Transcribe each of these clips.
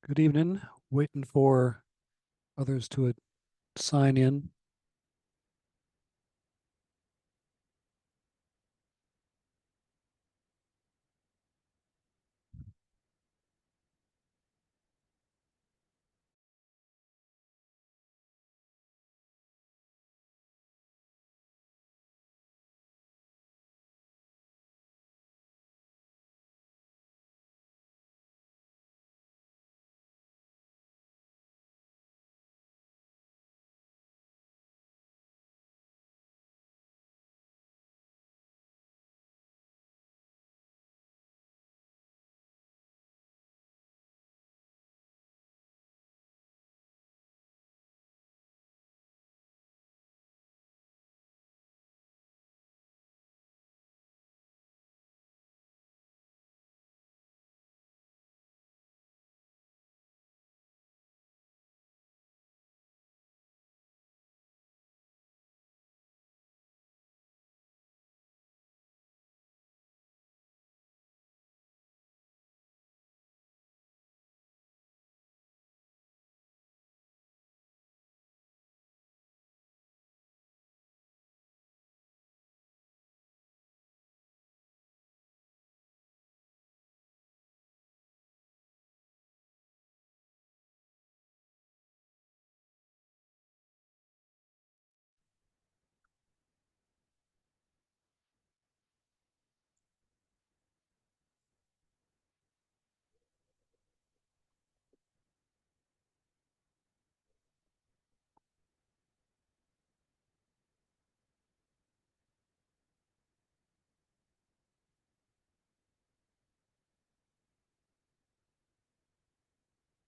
Good evening. Waiting for others to sign in.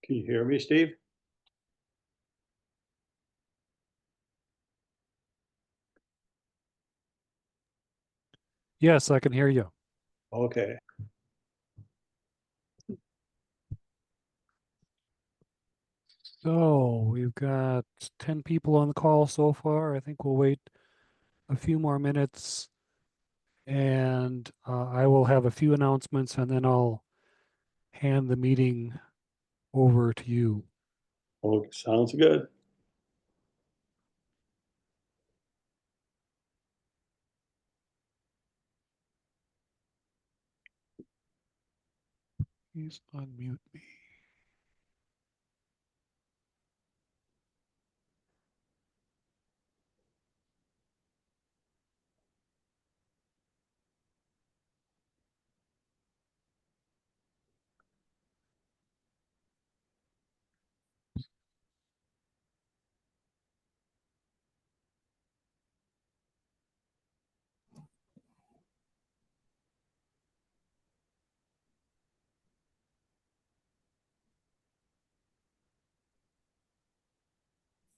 Can you hear me, Steve? Yes, I can hear you. Okay. So we've got 10 people on the call so far. I think we'll wait a few more minutes and I will have a few announcements and then I'll hand the meeting over to you. Oh, sounds good. Please unmute me.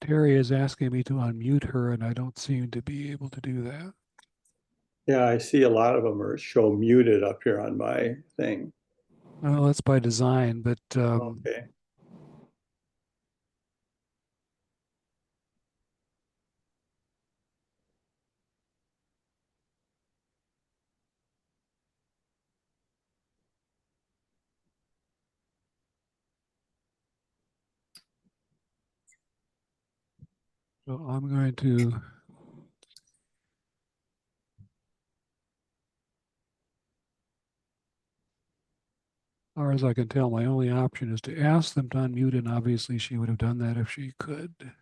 Terry is asking me to unmute her and I don't seem to be able to do that. Yeah, I see a lot of them are show muted up here on my thing. Well, that's by design, but Okay. so I'm going to far as I can tell, my only option is to ask them to unmute, and obviously she would have done that if she could.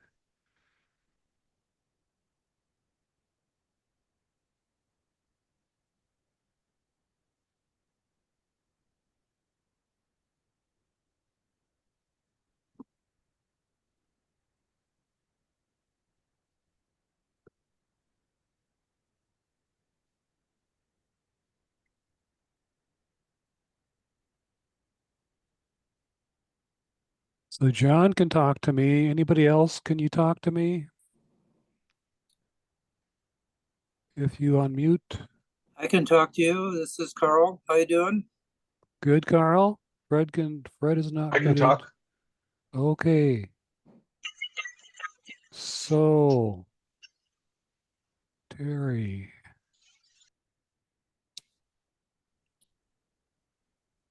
So John can talk to me. Anybody else, can you talk to me? If you unmute. I can talk to you. This is Carl. How you doing? Good, Carl. Fred is not I can muted. talk. Okay. So, Terry.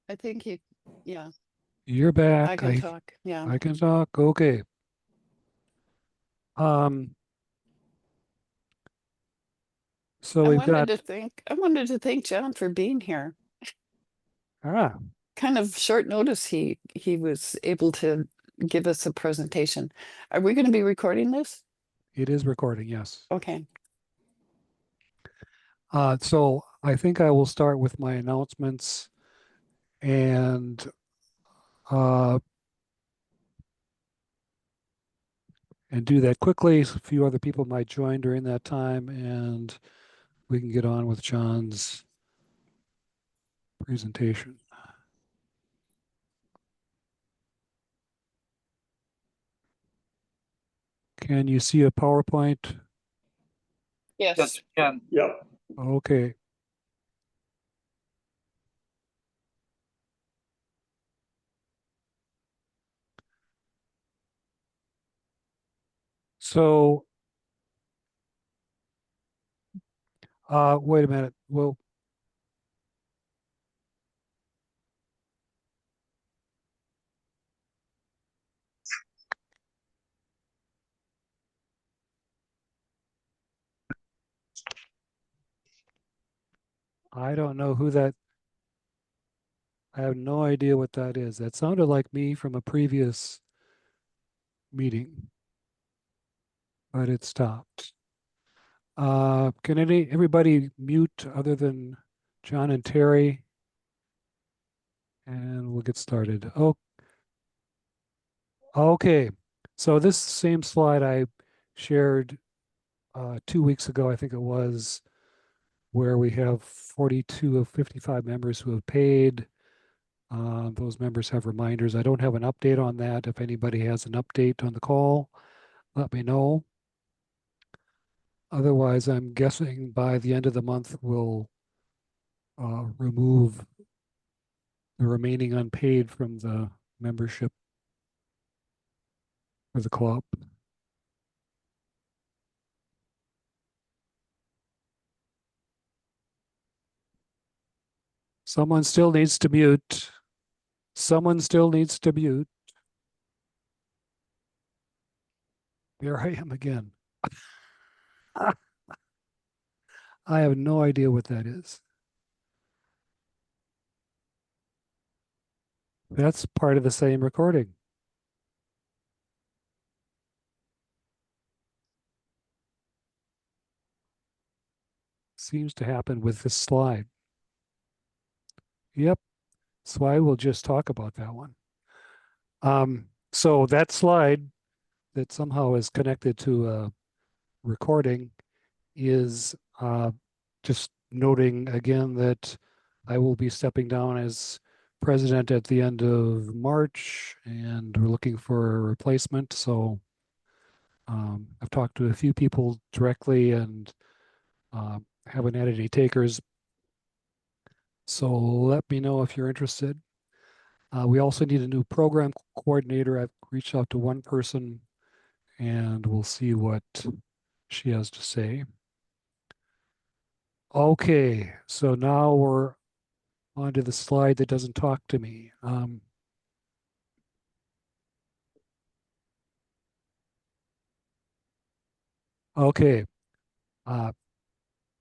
I think yeah. You're I back. can talk. Yeah. I can talk. Okay. So I we've wanted got, to thank John for being here. ah, Kind of short notice he was able to give us a presentation. Are we going to be recording this? it is recording, yes. Okay. So I think I will start with my announcements and uh, do that quickly. A few other people might join during that time, and we can get on with John's presentation. Can you see a PowerPoint? Yes, Yes. we can. Yep. Okay. So, wait a minute. Well, I don't know who that, I have no idea what that is. That sounded like me from a previous meeting, but it stopped. Can everybody mute other than John and Terry? And we'll get started. Oh, okay. So this same slide I shared 2 weeks ago, I think it was, where we have 42 of 55 members who have paid. Those members have reminders. I don't have an update on that. If anybody has an update on the call, let me know. Otherwise, I'm guessing by the end of the month, we'll remove the remaining unpaid from the membership for the club. Someone still needs to mute. Someone still needs to mute. There I am again. I have no idea what that is. That's part of the same recording. Seems to happen with this slide. Yep. So I will just talk about that one. So that slide that somehow is connected to a recording is just noting again that I will be stepping down as president at the end of March, and we're looking for a replacement. So I've talked to a few people directly and haven't had any takers. So let me know if you're interested. We also need a new program coordinator. I've reached out to one person and we'll see what she has to say. Okay, so now we're onto the slide that doesn't talk to me. Okay,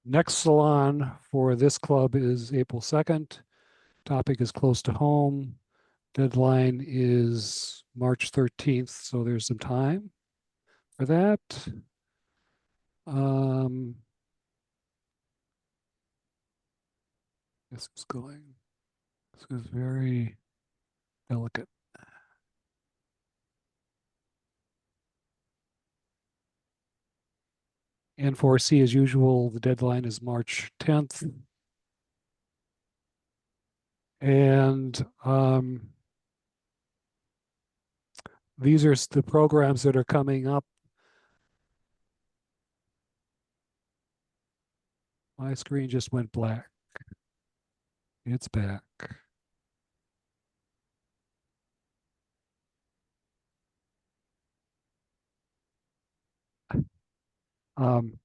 next salon for this club is April 2nd. Topic is close to home. Deadline is March 13th, so there's some time for that. This is very delicate. N4C as usual, the deadline is March 10th. And these are the programs that are coming up. My screen just went black. It's back. Um,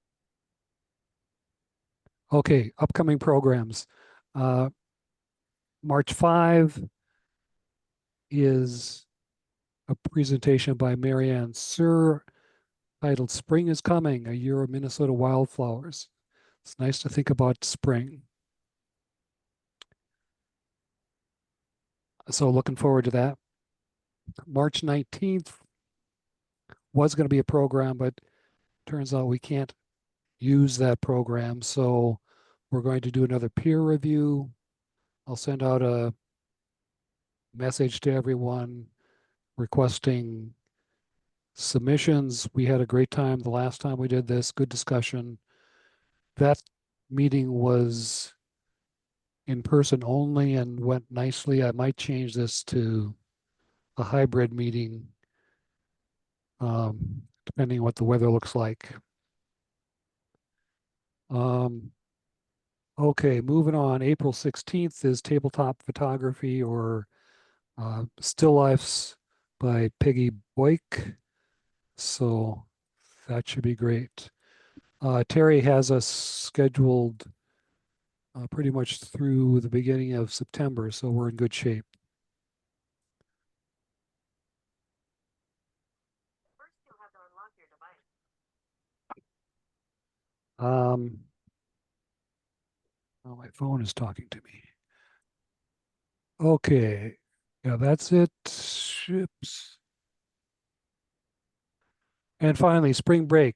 okay, upcoming programs. March 5 is a presentation by Marianne Sir titled Spring is Coming, a Year of Minnesota Wildflowers. It's nice to think about spring. So looking forward to that. March 19th was going to be a program, but turns out we can't use that program. So we're going to do another peer review. I'll send out a message to everyone requesting submissions. We had a great time the last time we did this, good discussion. That meeting was in person only and went nicely. I might change this to a hybrid meeting, depending on what the weather looks like. Okay, moving on. April 16th is tabletop photography or still lifes by Peggy Boyk. So that should be great. Terry has us scheduled pretty much through the beginning of September, so we're in good shape. Oh, my phone is talking to me. Okay, yeah, that's it. Ships. And finally, spring break.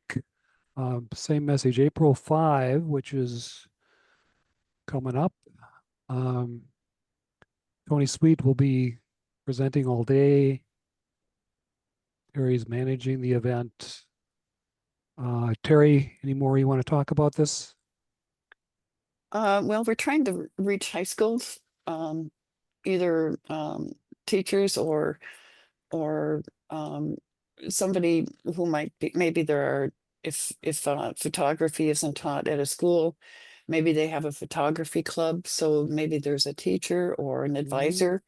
Same message, April 5, which is coming up. Tony Sweet will be presenting all day. Terry's managing the event. Terry, any more you want to talk about this? Well, we're trying to reach high schools, either teachers or um, somebody who might be, maybe there are, if photography isn't taught at a school, maybe they have a photography club. So maybe there's a teacher or an advisor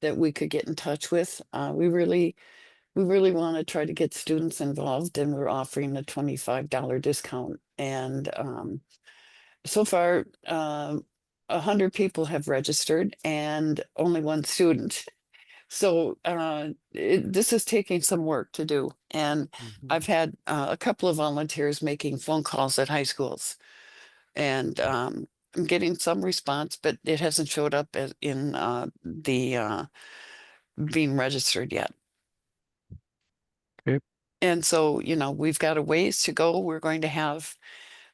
that we could get in touch with. We really want to try to get students involved, and we're offering a $25 discount. And so far, 100 people have registered and only one student. So this is taking some work to do. And I've had a couple of volunteers making phone calls at high schools. And I'm getting some response, but it hasn't showed up in the being registered yet. Okay. And so, you know, we've got a ways to go.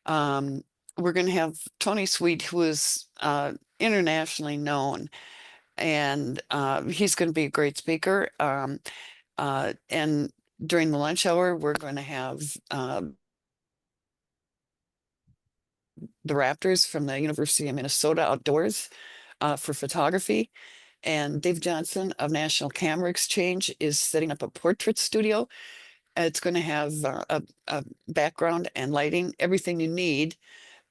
Um, we're going to have Tony Sweet, who is internationally known, and he's going to be a great speaker. And during the lunch hour, we're going to have the Raptors from the University of Minnesota outdoors for photography. And Dave Johnson of National Camera Exchange is setting up a portrait studio. It's going to have a background and lighting, everything you need.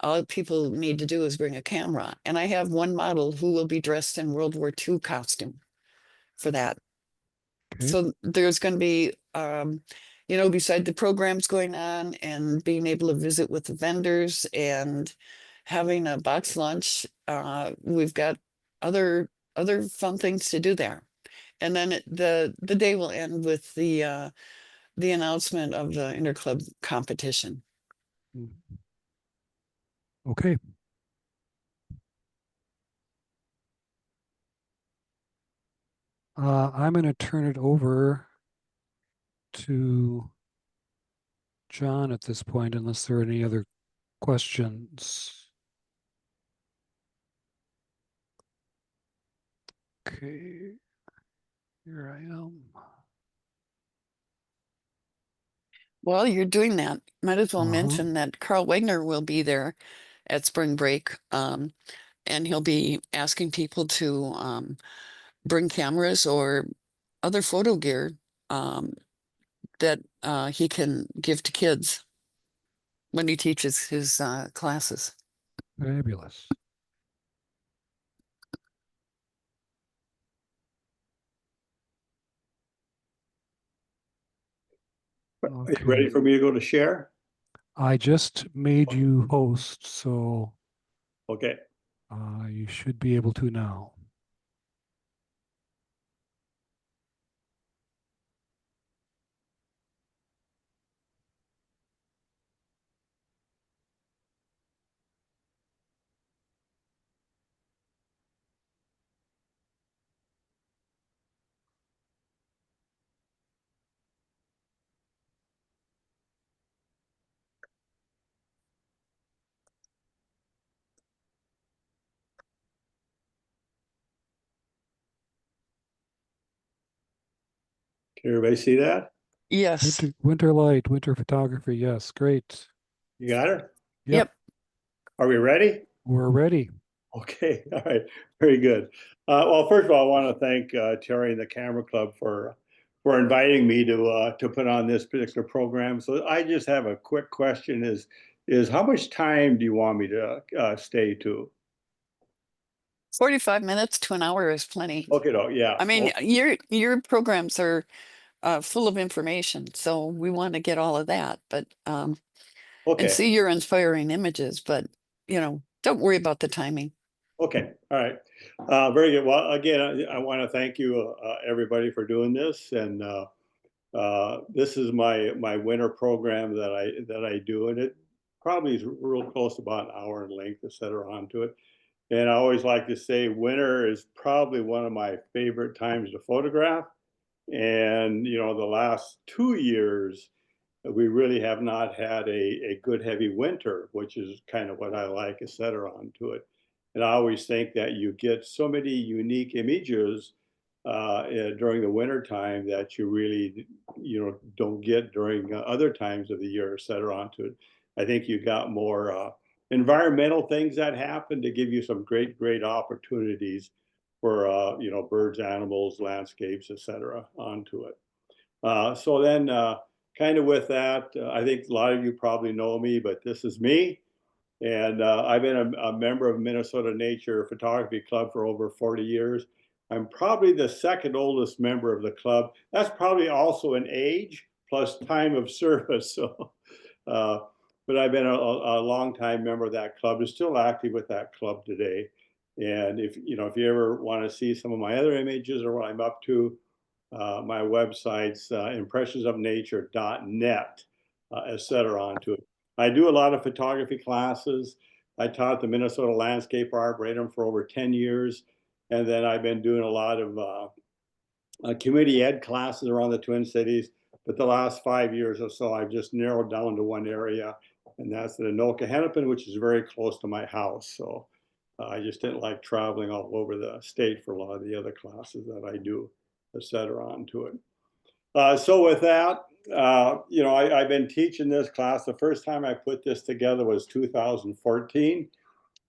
All people need to do is bring a camera. And I have one model who will be dressed in World War II costume for that. Okay. So there's going to be, you know, beside the programs going on and being able to visit with the vendors and having a box lunch, we've got other fun things to do there. And then the day will end with the announcement of the interclub competition. Okay. I'm going to turn it over to John at this point, unless there are any other questions. Okay, here I am. Well, you're doing that. Might as well mention that Carl Wagner will be there at spring break. And he'll be asking people to bring cameras or other photo gear that he can give to kids when he teaches his classes. Fabulous. Are you ready for me to go to share? I just made you host, so Okay. you should be able to now. Can everybody see that? Yes. Winter light, winter photography. Yes, great. You got her? Yep. Are we ready? We're ready. Okay, all right, very good. Well, first of all, I want to thank Terry and the Camera Club for inviting me to put on this particular program. So I just have a quick question: is how much time do you want me to stay to? 45 minutes to an hour is plenty. Okay, no, yeah. I mean, your programs are full of information, so we want to get all of that, but and Okay, see your inspiring images, but don't worry about the timing. okay, all right. Very good. Well, again, I want to thank you, everybody, for doing this, and this is my winter program that I do, and it probably is real close to about an hour in length, etc. onto it. And I always like to say winter is probably one of my favorite times to photograph. And the last 2 years, we really have not had a good heavy winter, which is kind of what I like, etc. onto it. And I always think that you get so many unique images during the winter time that you really don't get during other times of the year, etc. onto it. I think you got more environmental things that happen to give you some great opportunities for birds, animals, landscapes, etc. onto it. So then kind of with that, I think a lot of you probably know me, but this is me. And I've been a member of Minnesota Nature Photography Club for over 40 years. I'm probably the second oldest member of the club. That's probably also an age plus time of service. So, but I've been a long time member of that club. I'm still active with that club today. And if you ever want to see some of my other images or what I'm up to, my website's impressionsofnature.net, etc. onto it. I do a lot of photography classes. I taught the Minnesota Landscape Arboretum for over 10 years. And then I've been doing a lot of community ed classes around the Twin Cities. But the last 5 years or so, I've just narrowed down to one area, and that's the Anoka Hennepin, which is very close to my house. So I just didn't like traveling all over the state for a lot of the other classes that I do, etc. onto it. So with that, I've been teaching this class. The first time I put this together was 2014.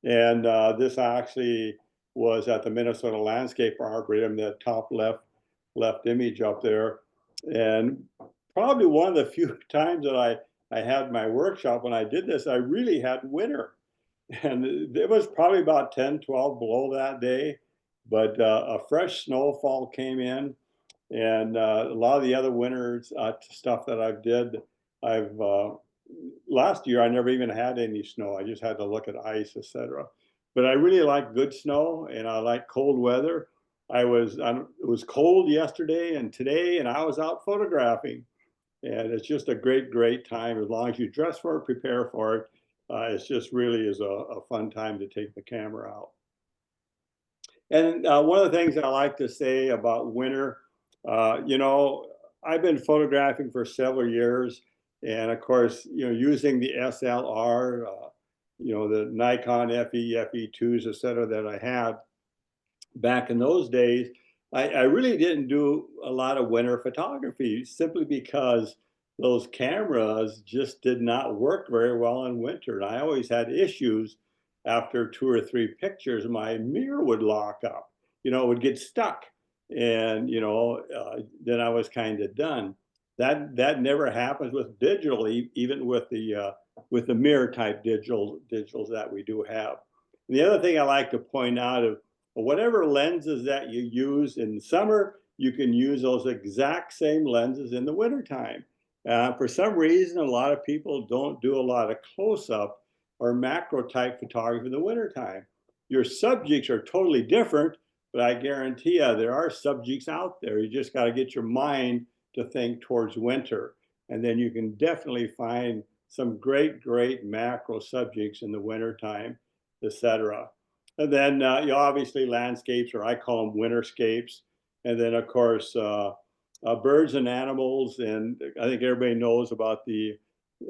And this actually was at the Minnesota Landscape Arboretum, the top left image up there. And probably one of the few times that I had my workshop when I did this, I really had winter. And it was probably about 10, 12 below that day. But a fresh snowfall came in. And a lot of the other winter stuff that I've last year I never even had any snow. I just had to look at ice, etc. But I really like good snow, and I like cold weather. It was cold yesterday and today, and I was out photographing, and it's just a great time as long as you dress for it, prepare for it. It's just really is a fun time to take the camera out. And one of the things I like to say about winter, I've been photographing for several years, and of course, using the SLR, the Nikon FE, FE2s, et cetera, that I had back in those days, I really didn't do a lot of winter photography simply because those cameras just did not work very well in winter. And I always had issues after 2 or 3 pictures, my mirror would lock up, it would get stuck. And, then I was kind of done. That never happens with digital, even with the mirror type digitals that we do have. And the other thing I like to point out is whatever lenses that you use in summer, you can use those exact same lenses in the wintertime. For some reason, a lot of people don't do a lot of close-up or macro type photography in the wintertime. Your subjects are totally different, but I guarantee you there are subjects out there. You just got to get your mind to think towards winter. And then you can definitely find some great macro subjects in the wintertime, etc. And then obviously landscapes, or I call them winterscapes. And then of course, birds and animals. And I think everybody knows about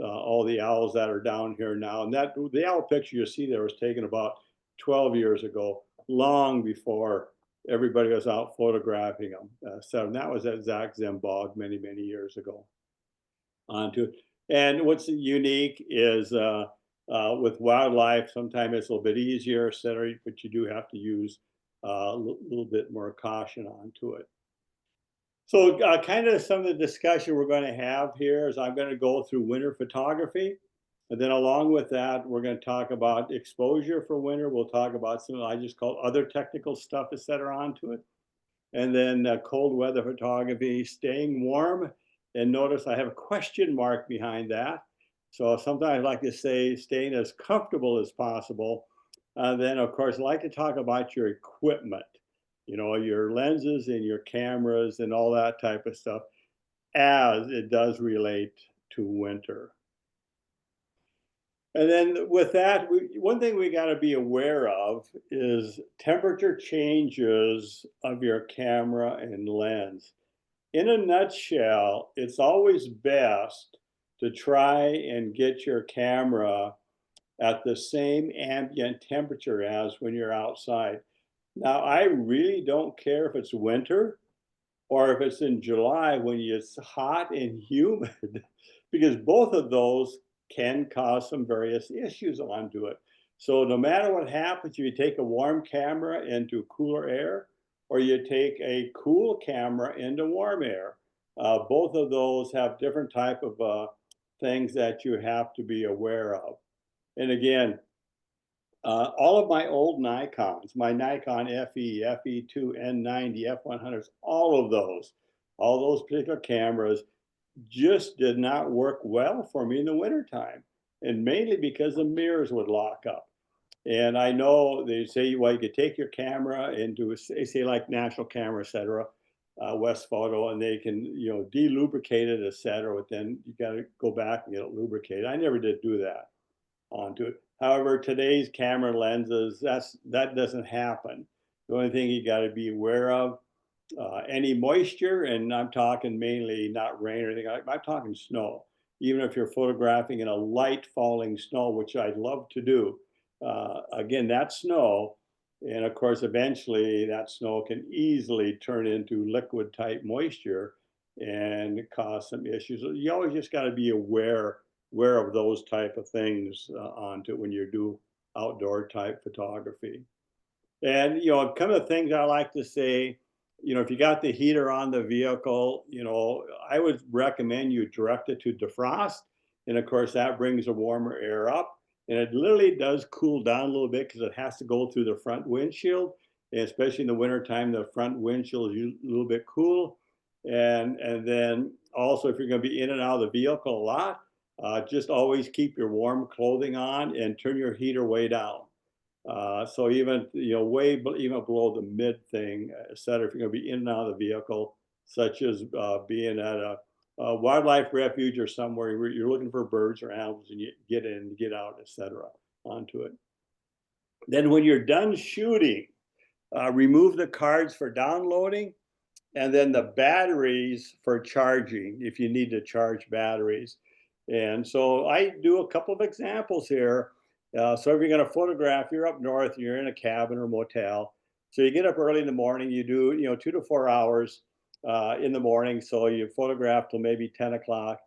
all the owls that are down here now. And the owl picture you see there was taken about 12 years ago, long before everybody was out photographing them. So that was at Zach Zembog many, many years ago. Onto it. And what's unique is with wildlife, sometimes it's a little bit easier, et cetera, but you do have to use a little bit more caution onto it. So kind of some of the discussion we're going to have here is I'm going to go through winter photography. And then along with that, we're going to talk about exposure for winter. We'll talk about some I just call other technical stuff, et cetera, onto it. And then cold weather photography, staying warm. And notice I have a question mark behind that. So sometimes I like to say staying as comfortable as possible. Then, of course, I like to talk about your equipment, you know, your lenses and your cameras and all that type of stuff as it does relate to winter. And then with that, one thing we got to be aware of is temperature changes of your camera and lens. In a nutshell, it's always best to try and get your camera at the same ambient temperature as when you're outside. Now, I really don't care if it's winter or if it's in July when it's hot and humid, because both of those can cause some various issues onto it. So no matter what happens, you take a warm camera into cooler air, or you take a cool camera into warm air. Both of those have different type of things that you have to be aware of. And again, all of my old Nikons, my Nikon FE, FE2, N90, F100s, all those particular cameras just did not work well for me in the wintertime. And mainly because the mirrors would lock up. And I know they say, well, you could take your camera into, say like National Camera, et cetera, West Photo, and they can, you know, delubricate it, et cetera, but then you got to go back and get it lubricated. I never did do that onto it. However, today's camera lenses, that doesn't happen. The only thing you got to be aware of, any moisture, and I'm talking mainly not rain or anything, I'm talking snow. Even if you're photographing in a light falling snow, which I'd love to do, again, that snow, and of course, eventually that snow can easily turn into liquid type moisture and cause some issues. You always just got to be aware of those type of things onto when you do outdoor type photography. And, you know, kind of things I like to say, you know, if you got the heater on the vehicle, you know, I would recommend you direct it to defrost. And of course, that brings the warmer air up. And it literally does cool down a little bit because it has to go through the front windshield. And especially in the wintertime, the front windshield is a little bit cool. And then also, if you're going to be in and out of the vehicle a lot, just always keep your warm clothing on and turn your heater way down. So even, you know, even below the mid thing, et cetera, if you're going to be in and out of the vehicle, such as being at a wildlife refuge or somewhere where you're looking for birds or animals and you get in, get out, et cetera, onto it. Then when you're done shooting, remove the cards for downloading and then the batteries for charging if you need to charge batteries. And so I do a couple of examples here. So if you're going to photograph, you're up north, you're in a cabin or motel. So you get up early in the morning, you do, you know, 2 to 4 hours in the morning. So you photograph till maybe 10 o'clock,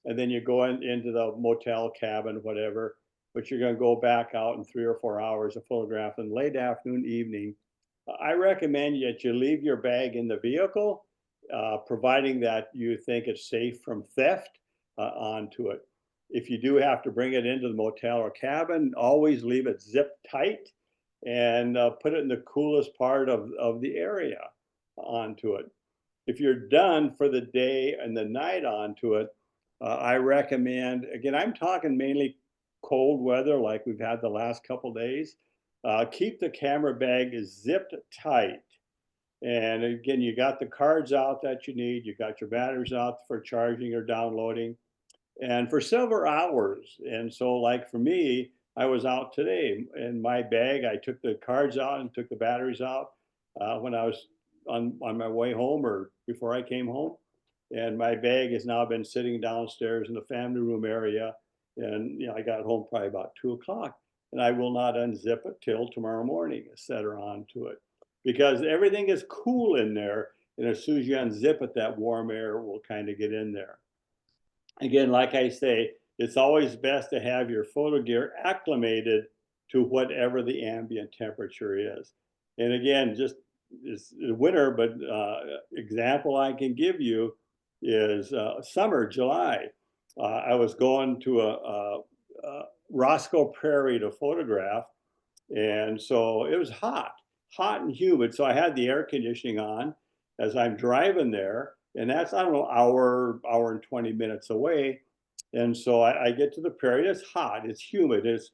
and then you go into the motel cabin, whatever, but you're going to go back out in 3 or 4 hours of photograph in late afternoon, evening. I recommend that you leave your bag in the vehicle, providing that you think it's safe from theft onto it. If you do have to bring it into the motel or cabin, always leave it zip tight and put it in the coolest part of the area onto it. If you're done for the day and the night onto it, I recommend, again, I'm talking mainly cold weather like we've had the last couple days. Keep the camera bag zipped tight. And again, you got the cards out that you need. You got your batteries out for charging or downloading. And for several hours. And so like for me, I was out today in my bag. I took the cards out and took the batteries out when I was on my way home or before I came home. And my bag has now been sitting downstairs in the family room area. And you know, I got home probably about 2 o'clock. And I will not unzip it till tomorrow morning, et cetera, onto it. because everything is cool in there. And as soon as you unzip it, that warm air will kind of get in there. Again, like I say, it's always best to have your photo gear acclimated to whatever the ambient temperature is. And again, just it's winter, but example I can give you is summer, July. I was going to a Roscoe Prairie to photograph, and so it was hot and humid. So I had the air conditioning on as I'm driving there, and that's, I don't know, hour and 20 minutes away. And so I get to the prairie. It's hot, it's humid, it's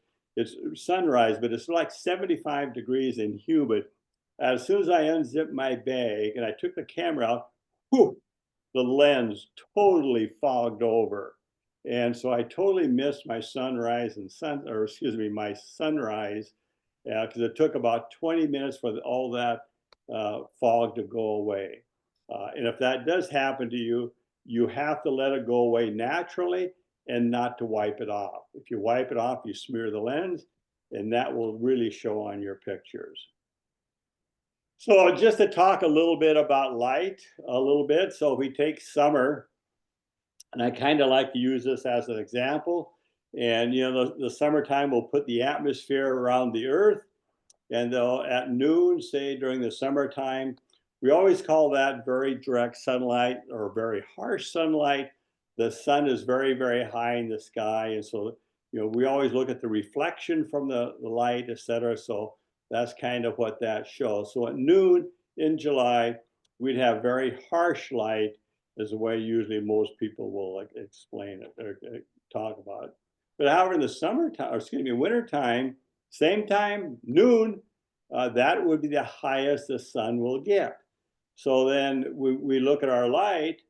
sunrise, but it's like 75 degrees and humid. As soon as I unzipped my bag and I took the camera out, whew, the lens totally fogged over. And so I totally missed my sunrise and my sunrise, because it took about 20 minutes for all that fog to go away. And if that does happen to you, you have to let it go away naturally and not to wipe it off. If you wipe it off, you smear the lens, and that will really show on your pictures. So just to talk a little bit about light a little bit. So if we take summer, and I kind of like to use this as an example, and you know, the summertime will put the atmosphere around the earth, and though at noon, say during the summertime, we always call that very direct sunlight or very harsh sunlight. The sun is very, very high in the sky, and so you know, we always look at the reflection from the light, etc. So that's kind of what that shows. So at noon in July, we'd have very harsh light, is the way usually most people will explain it or talk about it. But however, in the summertime, or excuse me, wintertime, same time, noon, that would be the highest the sun will get. So then we look at our light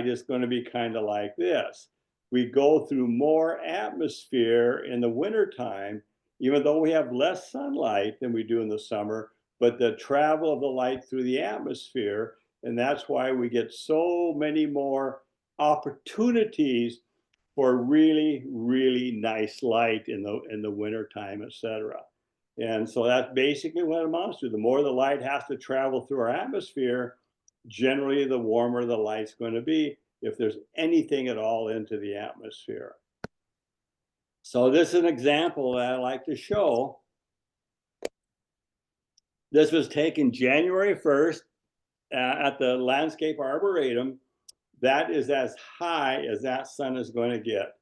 is going to be kind of like this. We go through more atmosphere in the wintertime, even though we have less sunlight than we do in the summer, but the travel of the light through the atmosphere, and that's why we get so many more opportunities for really, really nice light in the wintertime, etc. And so that's basically what it amounts to. The more the light has to travel through our atmosphere, generally the warmer the light's going to be, if there's anything at all into the atmosphere. So this is an example that I like to show. This was taken January 1st at the Landscape Arboretum. That is as high as that sun is going to get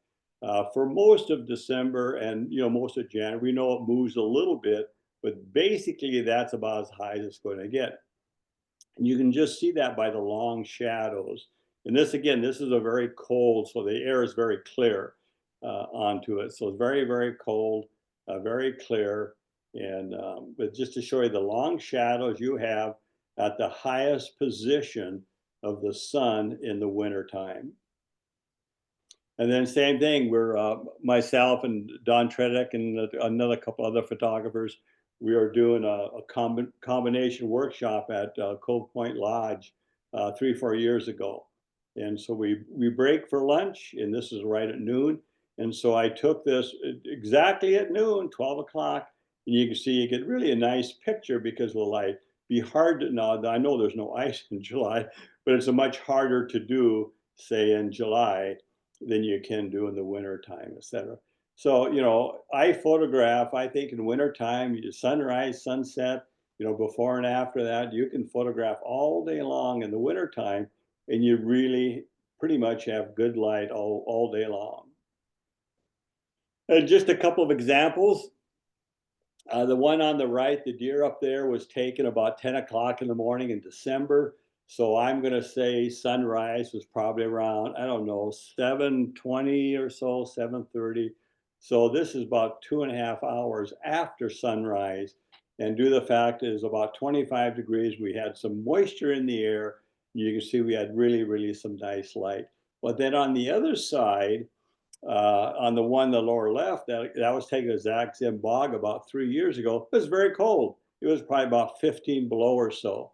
for most of December and most of January. We know it moves a little bit, but basically that's about as high as it's going to get. And you can just see that by the long shadows. And this, again, this is a very cold, so the air is very clear onto it. So it's very, very cold, very clear. And but just to show you the long shadows you have at the highest position of the sun in the wintertime. And then same thing, we're myself and Don Tredick and another couple other photographers, we are doing a combination workshop at Cove Point Lodge 3 or 4 years ago. And so we break for lunch, and this is right at noon. And so I took this exactly at noon, 12 o'clock, and you can see you get really a nice picture because of the light. Be hard to, now I know there's no ice in July, but it's a much harder to do, say in July, than you can do in the winter time, etc. So, I photograph, I think in wintertime, sunrise, sunset, before and after that, you can photograph all day long in the wintertime, and you really pretty much have good light all day long. And just a couple of examples. The one on the right, the deer up there, was taken about 10 o'clock in the morning in December. So I'm going to say sunrise was probably around, I don't know, 7:20 or so, 7:30. So this is about 2.5 hours after sunrise. And due to the fact it is about 25 degrees, we had some moisture in the air. You can see we had really, really some nice light. But then on the other side, on the one, the lower left, that was taken at Zach-Zim Bog about 3 years ago. It was very cold. It was probably about 15 below or so.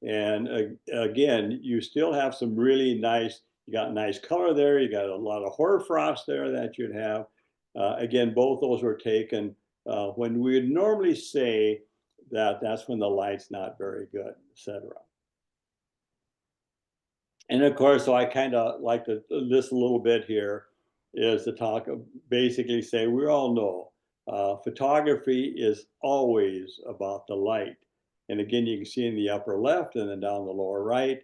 And again, you still have some really nice, you got nice color there. You got a lot of hoarfrost there that you'd have. Again, both those were taken when we would normally say that's when the light's not very good, etc. And of course, so I kind of like to, this a little bit here is to talk, basically say, we all know photography is always about the light. And again, you can see in the upper left and then down the lower right.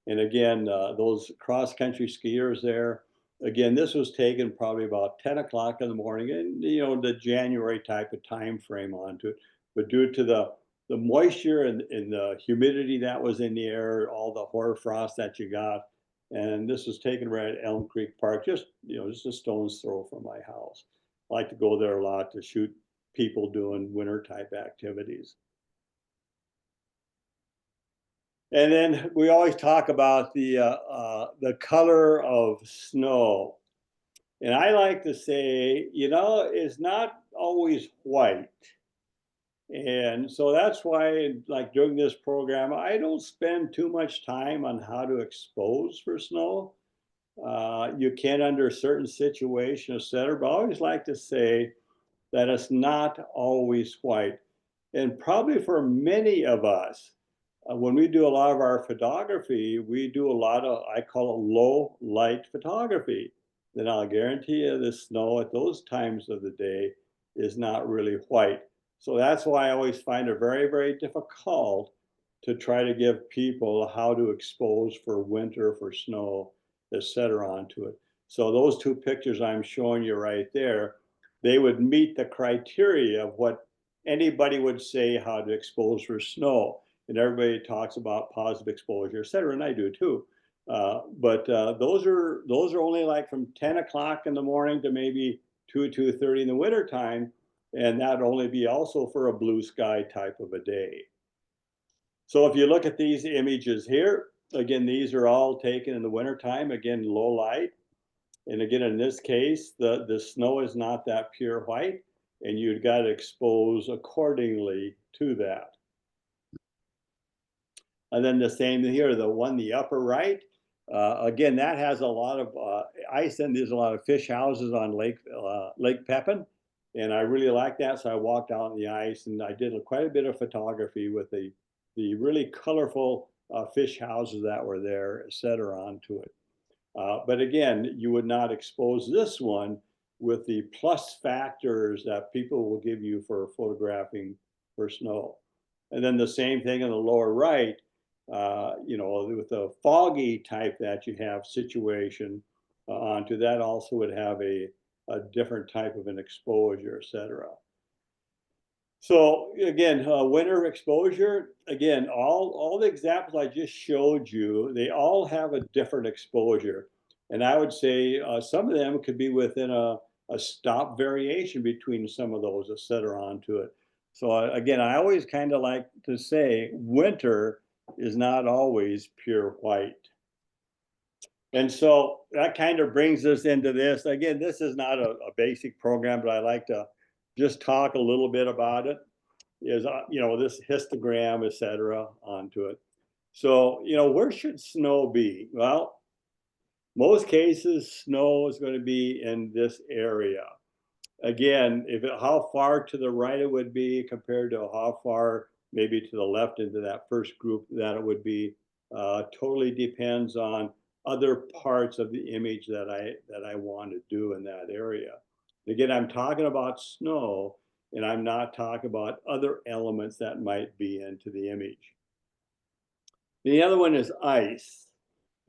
And again, those cross-country skiers there, again, this was taken probably about 10 o'clock in the morning, and you know, the January type of time frame onto it. But due to the moisture and the humidity that was in the air, all the hoarfrost that you got, and this was taken right at Elm Creek Park, just just a stone's throw from my house. I like to go there a lot to shoot people doing winter type activities. And then we always talk about the color of snow. And I like to say, it's not always white. And so that's why, like during this program, I don't spend too much time on how to expose for snow. You can under certain situations, etc. But I always like to say that it's not always white. And probably for many of us, when we do a lot of our photography, we do a lot of, I call it low light photography. Then I'll guarantee you the snow at those times of the day is not really white. So that's why I always find it very, very difficult to try to give people how to expose for winter, for snow, etc. onto it. So those two pictures I'm showing you right there, they would meet the criteria of what anybody would say how to expose for snow. And everybody talks about positive exposure, et cetera, and I do too. But those are only like from 10 o'clock in the morning to maybe 2:30 in the winter time, and that'd only be also for a blue sky type of a day. So if you look at these images here, again, these are all taken in the winter time, again, low light. And again, in this case, the snow is not that pure white, and you've got to expose accordingly to that. And then the same here, the upper right, again, that has a lot of ice, and there's a lot of fish houses on Lake Pepin. And I really like that, so I walked out on the ice, and I did quite a bit of photography with the really colorful fish houses that were there, et cetera, onto it. But again, you would not expose this one with the plus factors that people will give you for photographing for snow. And then the same thing in the lower right, with the foggy type that you have situation onto that also would have a different type of an exposure, et cetera. So again, winter exposure, again, all the examples I just showed you, they all have a different exposure. And I would say some of them could be within a stop variation between some of those, et cetera, onto it. So again, I always kind of like to say winter is not always pure white. And so that kind of brings us into this. Again, this is not a basic program, but I like to just talk a little bit about it. Is this histogram, et cetera, onto it. So where should snow be? Well, most cases snow is going to be in this area. Again, how far to the right it would be compared to how far maybe to the left into that first group that it would be totally depends on other parts of the image that I want to do in that area. Again, I'm talking about snow, and I'm not talking about other elements that might be into the image. The other one is ice.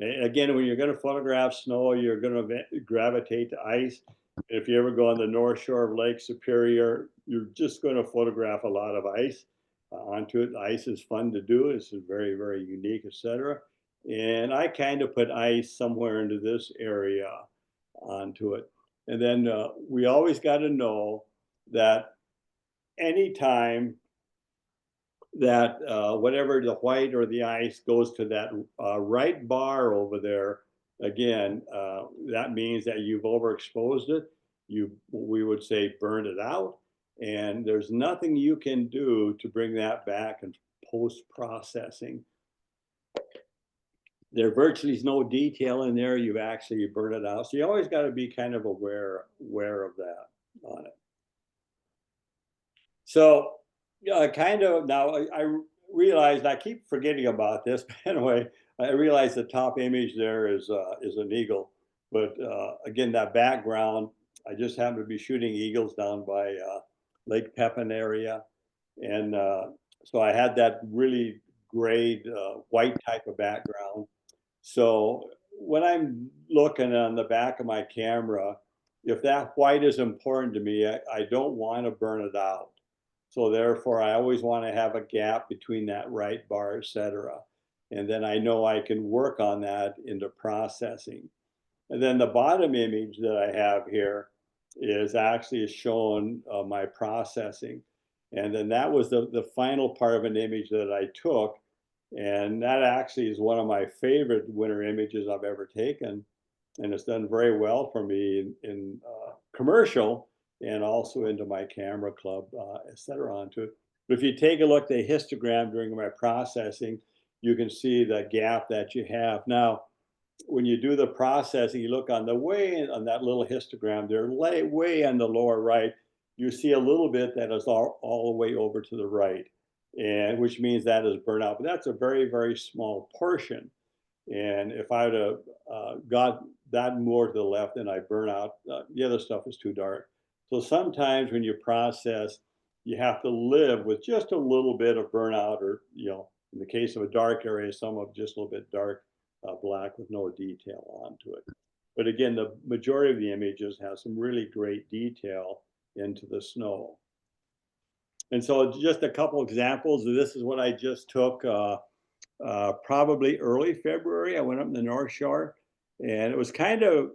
Again, when you're going to photograph snow, you're going to gravitate to ice. If you ever go on the North Shore of Lake Superior, you're just going to photograph a lot of ice onto it. Ice is fun to do. It's very, very unique, etc. And I kind of put ice somewhere into this area onto it. And then we always got to know that anytime that whatever the white or the ice goes to that right bar over there, again, that means that you've overexposed it. We would say burn it out. And there's nothing you can do to bring that back in post-processing. There virtually is no detail in there. You actually burn it out. So you always got to be kind of aware of that on it. So Yeah, kind of. Now I realized I keep forgetting about this. But anyway, I realized the top image there is an eagle. But again, that background, I just happened to be shooting eagles down by Lake Pepin area, and so I had that really great white type of background. So when I'm looking on the back of my camera, if that white is important to me, I don't want to burn it out. So therefore, I always want to have a gap between that right bar, et cetera. And then I know I can work on that into processing. And then the bottom image that I have here is actually showing my processing. And then that was the final part of an image that I took. And that actually is one of my favorite winter images I've ever taken. And it's done very well for me in commercial and also into my camera club, et cetera, onto it. But if you take a look at the histogram during my processing, you can see the gap that you have. Now, when you do the processing, you look on the way on that little histogram there, way on the lower right, you see a little bit that is all the way over to the right, and which means that is burnout. But that's a very, very small portion. And if I would have got that more to the left, then I burn out. The other stuff is too dark. So sometimes when you process, you have to live with just a little bit of burnout, or in the case of a dark area, some of just a little bit dark black with no detail onto it. But again, the majority of the images have some really great detail into the snow. And so just a couple examples. This is what I just took probably early February. I went up in the North Shore, and it was kind of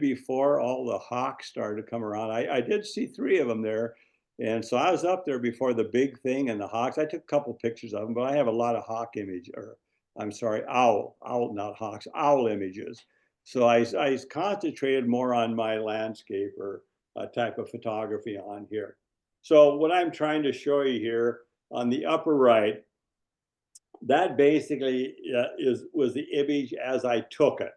before all the hawks started to come around. I did see 3 of them there. And so I was up there before the big thing and the hawks. I took a couple pictures of them, but I have a lot of hawk image, or I'm sorry, owl, not hawks, owl images. So I concentrated more on my landscape or type of photography on here. So what I'm trying to show you here on the upper right, that basically was the image as I took it.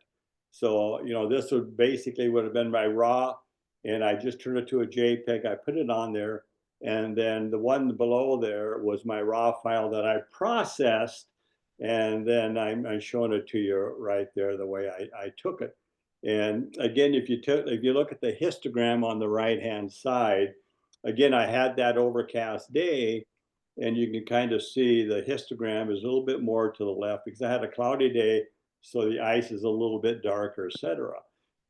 So this would basically would have been my raw, and I just turned it to a JPEG. I put it on there, and then the one below there was my raw file that I processed, and then I'm showing it to you right there the way I took it. And again, if you look at the histogram on the right hand side, again I had that overcast day. And you can kind of see the histogram is a little bit more to the left because I had a cloudy day, so the ice is a little bit darker, et cetera.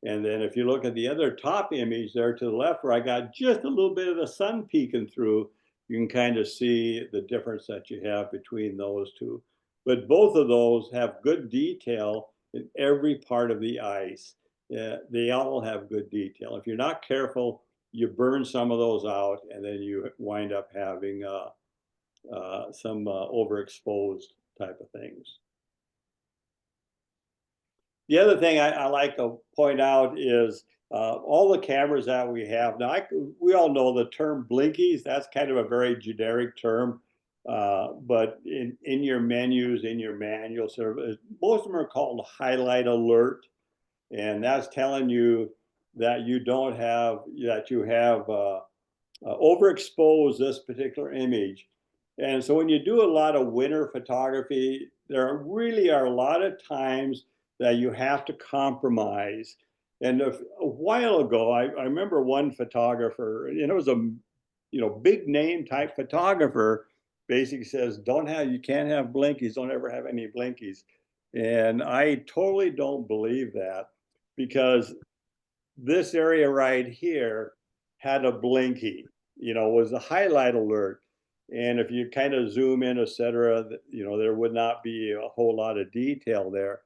And then if you look at the other top image there to the left, where I got just a little bit of the sun peeking through, you can kind of see the difference that you have between those two. But both of those have good detail in every part of the ice. They all have good detail. If you're not careful, you burn some of those out, and then you wind up having some overexposed type of things. The other thing I like to point out is all the cameras that we have now. We all know the term blinkies. That's kind of a very generic term, but in your menus, in your manual, most of them are called highlight alert, and that's telling you that you have overexposed this particular image. And so when you do a lot of winter photography, there really are a lot of times that you have to compromise. And a while ago, I remember one photographer, and it was a big name type photographer, basically says, you can't have blinkies, don't ever have any blinkies. And I totally don't believe that, because this area right here had a blinky, was a highlight alert. And if you kind of zoom in, et cetera, there would not be a whole lot of detail there.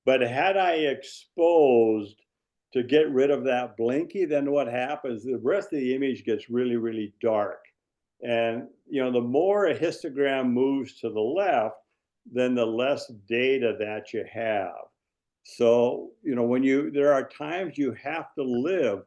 But had I exposed to get rid of that blinky, then what happens, the rest of the image gets really, really dark. And, the more a histogram moves to the left, then the less data that you have. So, there are times you have to live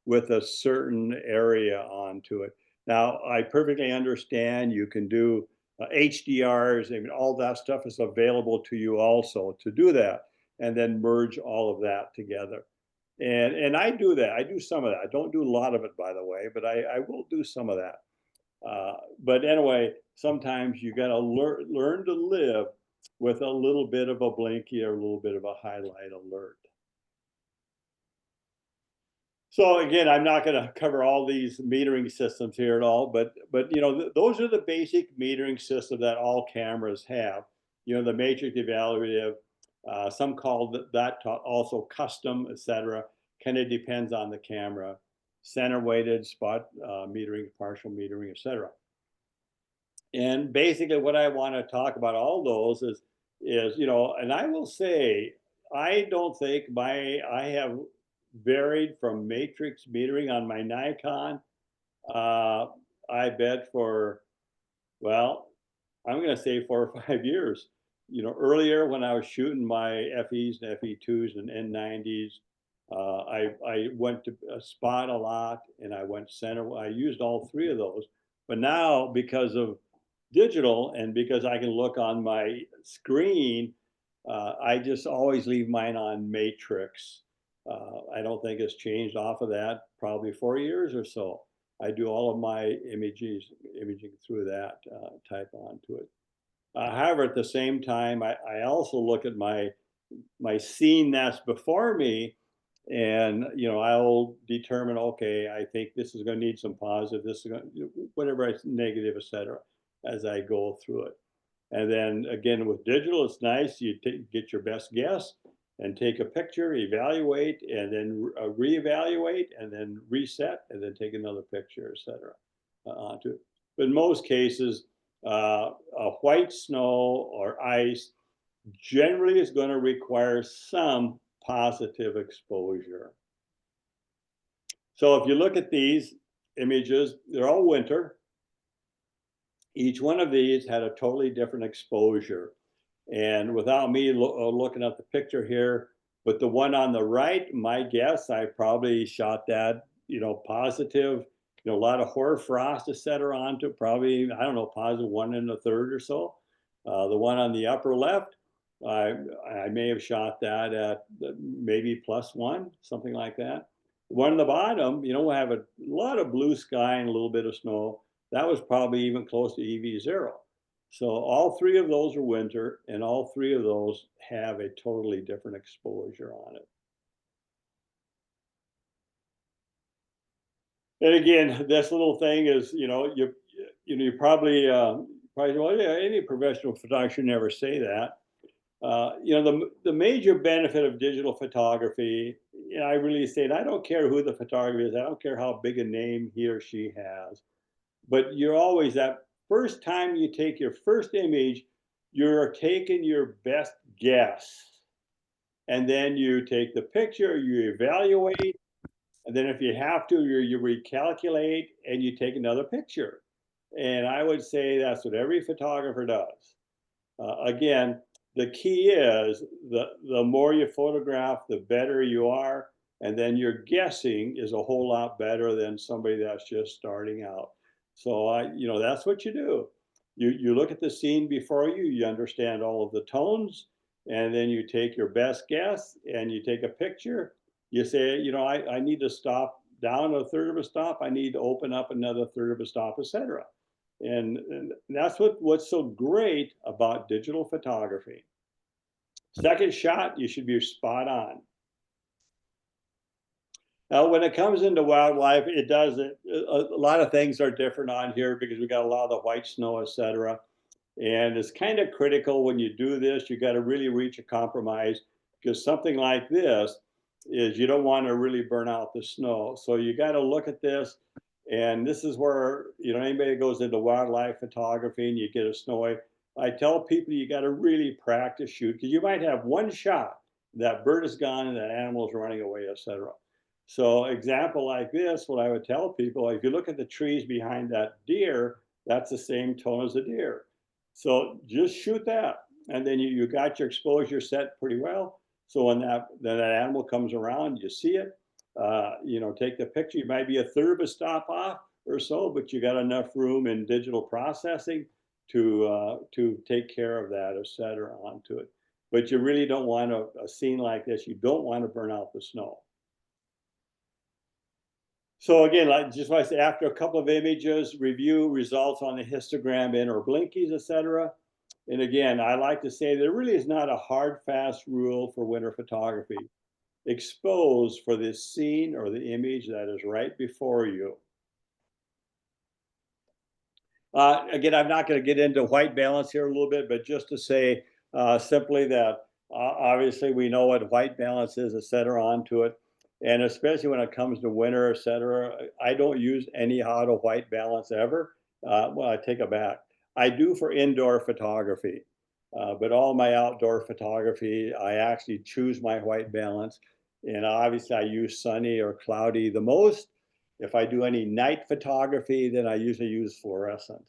with a certain area onto it. Now, I perfectly understand you can do HDRs, and all that stuff is available to you also to do that, and then merge all of that together. And I do that. I do some of that. I don't do a lot of it, by the way, but I will do some of that. But anyway, sometimes you got to learn to live with a little bit of a blinky or a little bit of a highlight alert. So again, I'm not going to cover all these metering systems here at all, but you know, those are the basic metering systems that all cameras have. You know, the matrix evaluative, some call that also custom, etc. Kind of depends on the camera. Center weighted, spot metering, partial metering, etc. And basically, what I want to talk about all those is you know, and I will say, I don't think I have varied from matrix metering on my Nikon. I bet for, well, I'm going to say 4 or 5 years. You know, earlier when I was shooting my FEs and FE2s and N90s, I went to spot a lot, and I went center. I used all three of those. But now, because of digital and because I can look on my screen, I just always leave mine on matrix. I don't think it's changed off of that, probably 4 years or so. I do all of my imaging through that, type onto it. However, at the same time, I also look at my scene that's before me, and you know, I'll determine, okay, I think this is going to need some positive, this is going to, whatever it's negative, etc., as I go through it. And then again, with digital, it's nice, you get your best guess and take a picture, evaluate, and then reevaluate, and then reset, and then take another picture, etc. Onto it. But in most cases, a white snow or ice generally is going to require some positive exposure. So if you look at these images, they're all winter. Each one of these had a totally different exposure. And without me looking at the picture here, but the one on the right, my guess, I probably shot that, you know, positive, you know, a lot of hoarfrost, etc. onto probably, I don't know, positive 1 1/3 or so. The one on the upper left, I may have shot that at maybe +1, something like that. The one on the bottom, you know, we'll have a lot of blue sky and a little bit of snow. That was probably even close to EV0. So all three of those are winter, and all three of those have a totally different exposure on it. And again, this little thing is, you know, you probably well, yeah, any professional photographer should never say that. You know, the major benefit of digital photography, you know, I really say, and I don't care who the photographer is, I don't care how big a name he or she has, but you're always, that first time you take your first image, you're taking your best guess. And then you take the picture, you evaluate, and then if you have to, you recalculate and you take another picture. And I would say that's what every photographer does. Again, the key is the more you photograph, the better you are. And then your guessing is a whole lot better than somebody that's just starting out. So you know, that's what you do. You look at the scene before you, you understand all of the tones, and then you take your best guess and you take a picture. You say, you know, I need to stop down 1/3 of a stop. I need to open up another 1/3 of a stop, etc. And that's what's so great about digital photography. Second shot, you should be spot on. Now, when it comes into wildlife, it does it. A lot of things are different on here because we got a lot of the white snow, etc. And it's kind of critical when you do this. You got to really reach a compromise, because something like this is, you don't want to really burn out the snow. So you got to look at this. And this is where, you know, anybody that goes into wildlife photography and you get a snowy, I tell people you got to really practice shoot, because you might have one shot, that bird is gone and that animal is running away, etc. So example like this, what I would tell people, if you look at the trees behind that deer, that's the same tone as the deer. So just shoot that, and then you got your exposure set pretty well. So when that animal comes around, you see it. You know, take the picture. You might be 1/3 of a stop off or so, but you got enough room in digital processing to take care of that, etc. onto it. But you really don't want a scene like this. You don't want to burn out the snow. So again, like just like I say, after a couple of images, review results on the histogram and or blinkies, etc. And again, I like to say there really is not a hard, fast rule for winter photography. Expose for the scene or the image that is right before you. Again, I'm not going to get into white balance here a little bit, but just to say simply that obviously we know what white balance is, et cetera, onto it. And especially when it comes to winter, et cetera, I don't use any auto white balance ever. Well, I take it back. I do for indoor photography, but all my outdoor photography, I actually choose my white balance. And obviously I use sunny or cloudy the most. If I do any night photography, then I usually use fluorescent,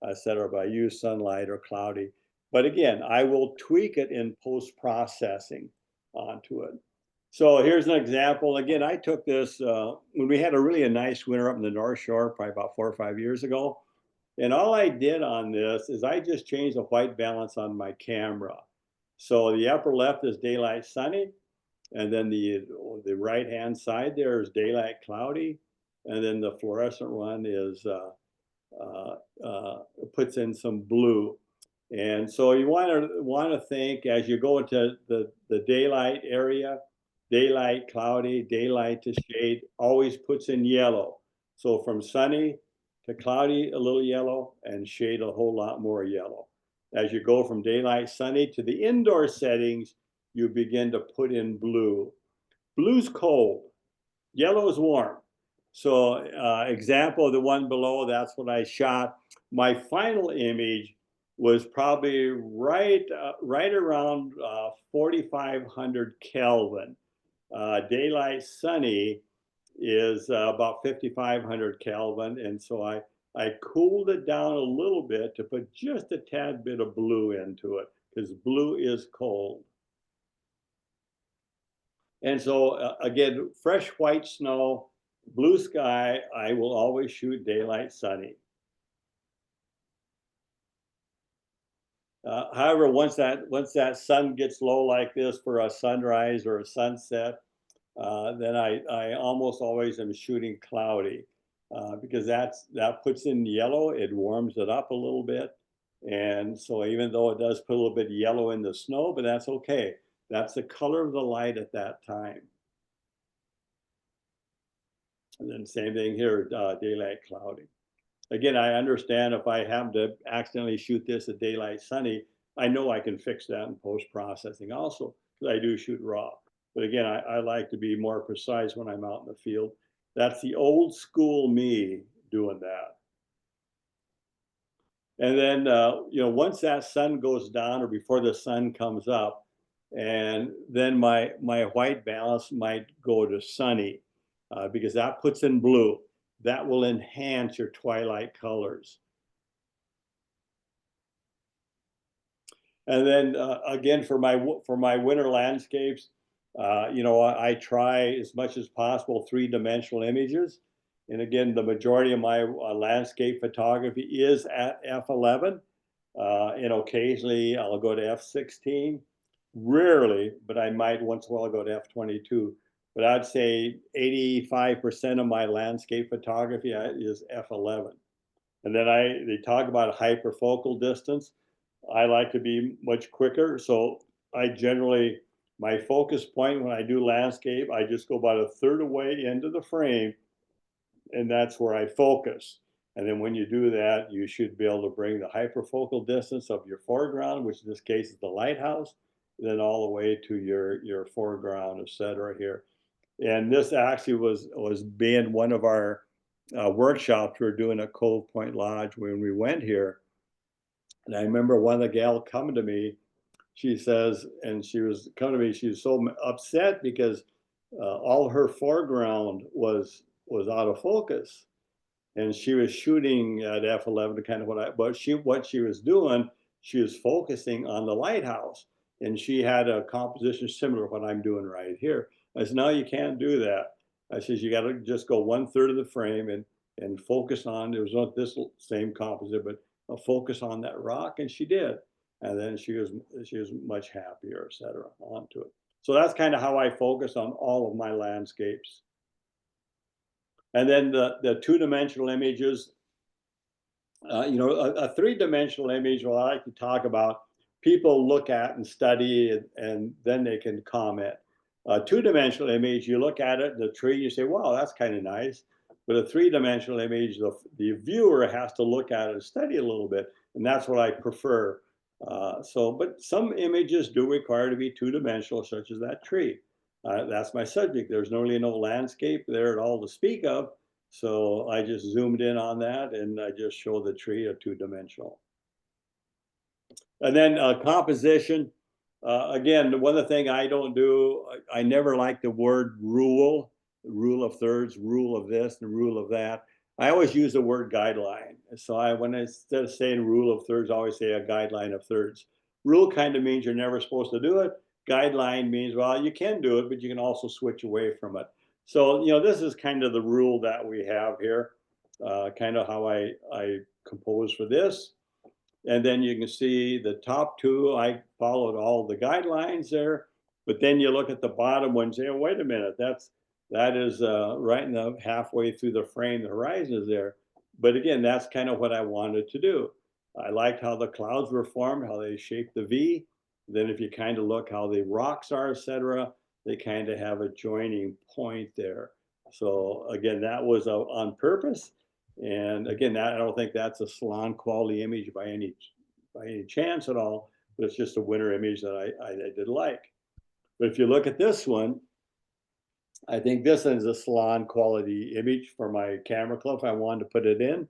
et cetera, but I use sunlight or cloudy. But again, I will tweak it in post-processing onto it. So here's an example. Again, I took this when we had a nice winter up in the North Shore, probably about 4 or 5 years ago. And all I did on this is I just changed the white balance on my camera. So the upper left is daylight sunny, and then the right-hand side there is daylight cloudy, and then the fluorescent one is puts in some blue. And so you want to think as you go into the daylight area, daylight cloudy, daylight to shade, always puts in yellow. So from sunny to cloudy, a little yellow, and shade a whole lot more yellow. As you go from daylight sunny to the indoor settings, you begin to put in blue. Blue's cold, yellow is warm. So example, the one below, that's what I shot. My final image was probably right around 4,500 Kelvin. Daylight sunny is about 5,500 Kelvin. And so I cooled it down a little bit to put just a tad bit of blue into it because blue is cold. And so again, fresh white snow, blue sky, I will always shoot daylight sunny. However, once that sun gets low like this for a sunrise or a sunset, then I almost always am shooting cloudy because that puts in yellow, it warms it up a little bit. And so even though it does put a little bit of yellow in the snow, but that's okay. That's the color of the light at that time. And then same thing here, daylight cloudy. Again, I understand if I happen to accidentally shoot this at daylight sunny, I know I can fix that in post-processing also, because I do shoot raw. But again, I like to be more precise when I'm out in the field. That's the old school me doing that. And then, once that sun goes down or before the sun comes up, and then my white balance might go to sunny because that puts in blue. That will enhance your twilight colors. And then again, for my winter landscapes, I try as much as possible 3-dimensional images. And again, the majority of my landscape photography is at f11. And occasionally I'll go to f16. Rarely, but I might once in a while go to f22. But I'd say 85% of my landscape photography is f11. And then they talk about hyperfocal distance. I like to be much quicker. So I generally, my focus point when I do landscape, I just go about a third away into the frame, and that's where I focus. And then when you do that, you should be able to bring the hyperfocal distance of your foreground, which in this case is the lighthouse, then all the way to your foreground, et cetera here. And this actually was being one of our workshops we were doing at Cove Point Lodge when we went here. And I remember one of the gal coming to me, she says, and she was coming to me, she was so upset because all her foreground was out of focus. And she was shooting at f11 to kind of what she was doing, she was focusing on the lighthouse. And she had a composition similar to what I'm doing right here. I said, no, you can't do that. I said, you got to just go 1/3 of the frame and focus on, it was not this same composite, but focus on that rock. And she did. And then she was much happier, et cetera, onto it. So that's kind of how I focus on all of my landscapes. And then the two-dimensional images, you know, a three-dimensional image, well, I like to talk about, people look at and study, and then they can comment. A two-dimensional image, you look at it, the tree, you say, wow, that's kind of nice. But a three-dimensional image, the viewer has to look at it and study a little bit, and that's what I prefer. But some images do require to be two-dimensional, such as that tree. That's my subject. There's really no landscape there at all to speak of, so I just zoomed in on that, and I just show the tree of two-dimensional. And then composition. Again, one of the things I don't do, I never like the word rule of thirds, rule of this, and rule of that. I always use the word guideline. So instead of saying rule of thirds, I always say a guideline of thirds. Rule kind of means you're never supposed to do it. Guideline means, well, you can do it, but you can also switch away from it. So, you know, this is kind of the rule that we have here, kind of how I compose for this. And then you can see the top two, I followed all the guidelines there, but then you look at the bottom one and say, oh, wait a minute, that is right in the halfway through the frame, the horizon is there. But again, that's kind of what I wanted to do. I liked how the clouds were formed, how they shaped the V. Then if you kind of look how the rocks are, etc., they kind of have a joining point there. So again, that was on purpose. And again, I don't think that's a salon quality image by any chance at all, but it's just a winter image that I did like. But if you look at this one, I think this is a salon quality image for my camera club if I wanted to put it in.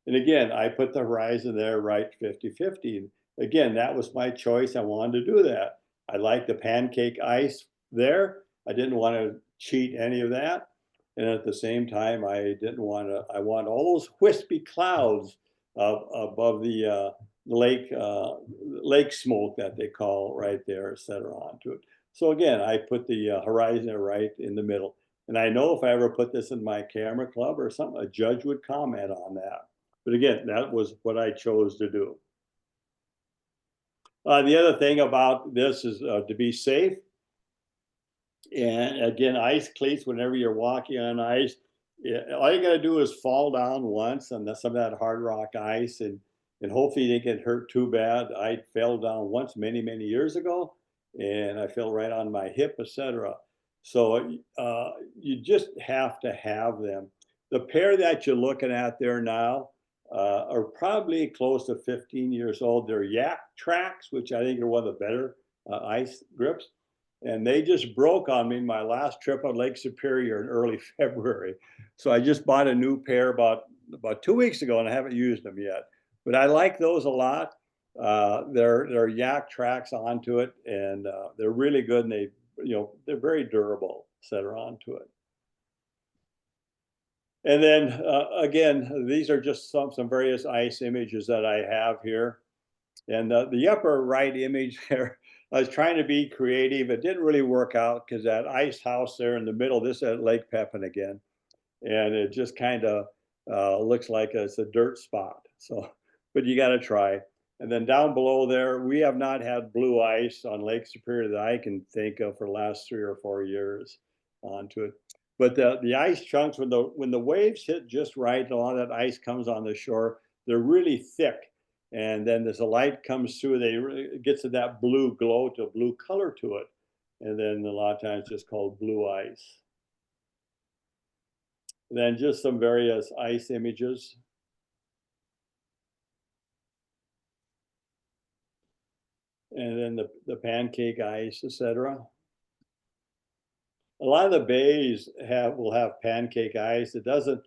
And again, I put the horizon there right 50-50. Again, that was my choice. I wanted to do that. I like the pancake ice there. I didn't want to cheat any of that. And at the same time, I want all those wispy clouds above the lake smoke that they call right there, et cetera, onto it. So again, I put the horizon right in the middle. And I know if I ever put this in my camera club or something, a judge would comment on that. But again, that was what I chose to do. The other thing about this is to be safe. And again, ice cleats, whenever you're walking on ice, all you got to do is fall down once on some of that hard rock ice, and hopefully you didn't get hurt too bad. I fell down once many, many years ago, and I fell right on my hip, etc. So you just have to have them. The pair that you're looking at there now are probably close to 15 years old. They're Yak Tracks, which I think are one of the better ice grips. And they just broke on me my last trip on Lake Superior in early February. So I just bought a new pair about 2 weeks ago, and I haven't used them yet. But I like those a lot. They're Yak Tracks onto it, and they're really good, and they're very durable, etc. onto it. And then again, these are just some various ice images that I have here. And the upper right image there, I was trying to be creative. It didn't really work out because that ice house there in the middle, this is at Lake Pepin again. And it just kind of looks like it's a dirt spot. So, but you got to try. And then down below there, we have not had blue ice on Lake Superior that I can think of for the last 3 or 4 years onto it. But the ice chunks, when the waves hit just right, and a lot of that ice comes on the shore, they're really thick. And then as the light comes through, it gets to that blue glow, to a blue color to it. And then a lot of times it's just called blue ice. And then just some various ice images. And then the pancake ice, etc. A lot of the bays will have pancake ice. It doesn't,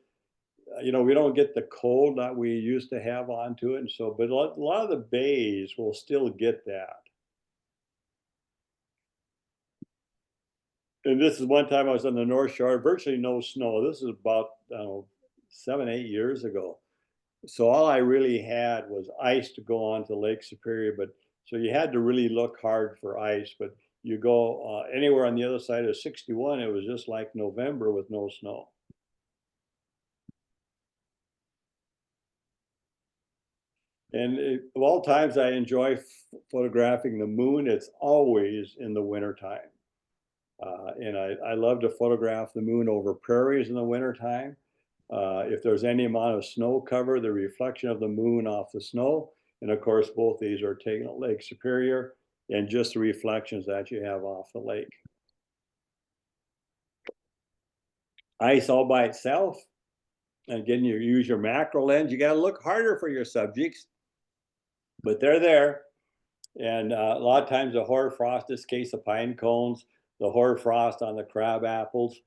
we don't get the cold that we used to have onto it. And so, but a lot of the bays will still get that. And this is one time I was on the North Shore, virtually no snow. This is about 7, 8 years ago. So all I really had was ice to go on to Lake Superior. But so you had to really look hard for ice. But you go anywhere on the other side of 61, it was just like November with no snow. And of all times I enjoy photographing the moon, it's always in the wintertime. And I love to photograph the moon over prairies in the wintertime. If there's any amount of snow cover, the reflection of the moon off the snow. And of course, both these are taken at Lake Superior, and just the reflections that you have off the lake. Ice all by itself. Again, you use your macro lens. You got to look harder for your subjects, but they're there. And a lot of times the hoarfrost, this case of pine cones, the hoarfrost on the crab apples,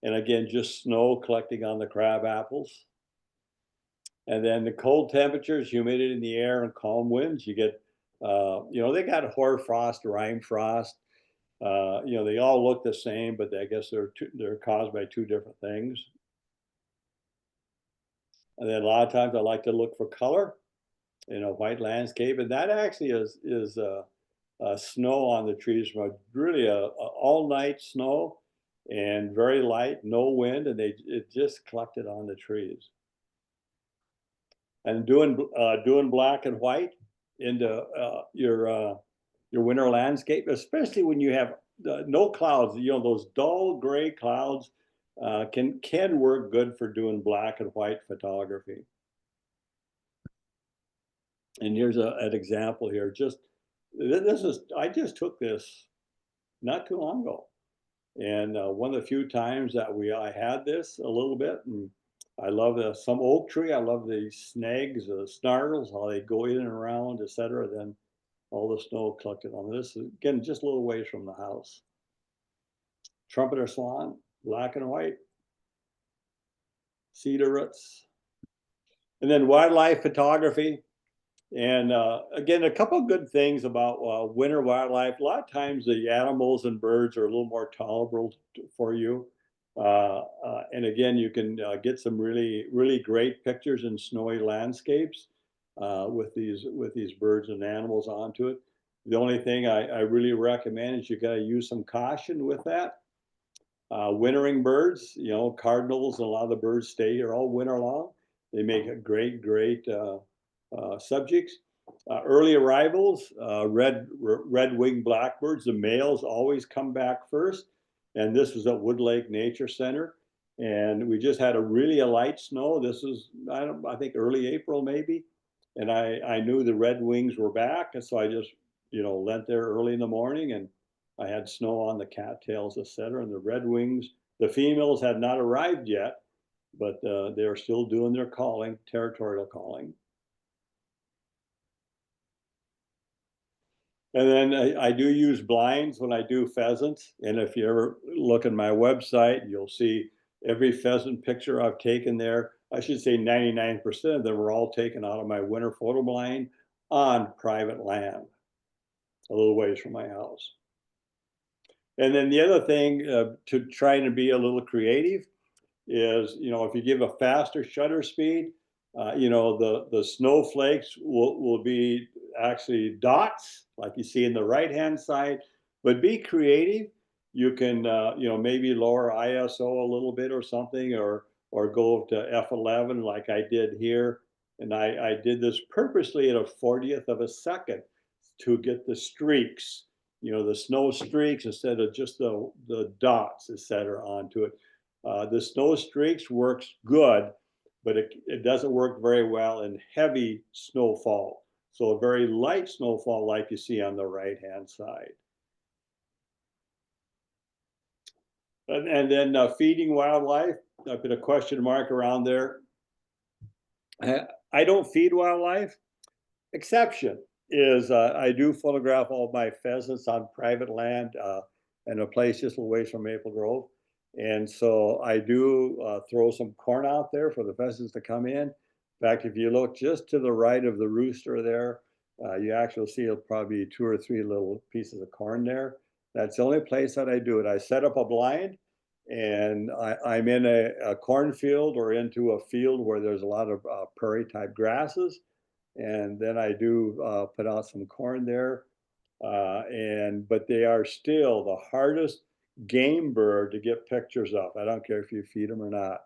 and again, just snow collecting on the crab apples. And then the cold temperatures, humidity in the air, and calm winds. You get, they got hoarfrost, rime frost. They all look the same, but I guess they're caused by two different things. And then a lot of times I like to look for color in a white landscape, and that actually is snow on the trees from really a all night snow and very light, no wind, and it just collected on the trees. And doing black and white into your winter landscape, especially when you have no clouds. Those dull gray clouds can work good for doing black and white photography. And here's an example here. I just took this not too long ago, and one of the few times that I had this a little bit. And I love some oak tree. I love the snags, the snarls, how they go in and around, etc. Then all the snow collected on this. Again, just a little ways from the house. Trumpeter swan, black and white. Cedar roots. And then wildlife photography. And again, a couple of good things about winter wildlife. A lot of times the animals and birds are a little more tolerable for you. And again, you can get some really, really great pictures in snowy landscapes with these birds and animals onto it. The only thing I really recommend is you got to use some caution with that. Wintering birds, cardinals and a lot of the birds stay here all winter long. They make a great subjects. Early arrivals, red-winged blackbirds, the males always come back first. And this was at Wood Lake Nature Center. And we just had a light snow. This was, I think early April maybe. And I knew the red wings were back. And so I just, went there early in the morning, and I had snow on the cattails, etc. And the red wings, the females had not arrived yet, but they're still doing their calling, territorial calling. And then I do use blinds when I do pheasants. And if you ever look at my website, you'll see every pheasant picture I've taken there. I should say 99% of them were all taken out of my winter photo blind on private land, a little ways from my house. And then the other thing to try to be a little creative is, if you give a faster shutter speed, the snowflakes will be actually dots like you see in the right hand side. But be creative. You can maybe lower ISO a little bit or something, or go to f11 like I did here. And I did this purposely at a 40th of a second to get the streaks, the snow streaks instead of just the dots, etc. onto it. The snow streaks works good, but it doesn't work very well in heavy snowfall. So a very light snowfall like you see on the right-hand side. And then feeding wildlife, I put a question mark around there. I don't feed wildlife. Exception is I do photograph all my pheasants on private land in a place just a little ways from Maple Grove. And so I do throw some corn out there for the pheasants to come in. In fact, if you look just to the right of the rooster there, you actually see probably 2 or 3 little pieces of corn there. That's the only place that I do it. I set up a blind, and I'm in a cornfield or into a field where there's a lot of prairie type grasses. And then I do put out some corn there. But they are still the hardest game bird to get pictures of. I don't care if you feed them or not.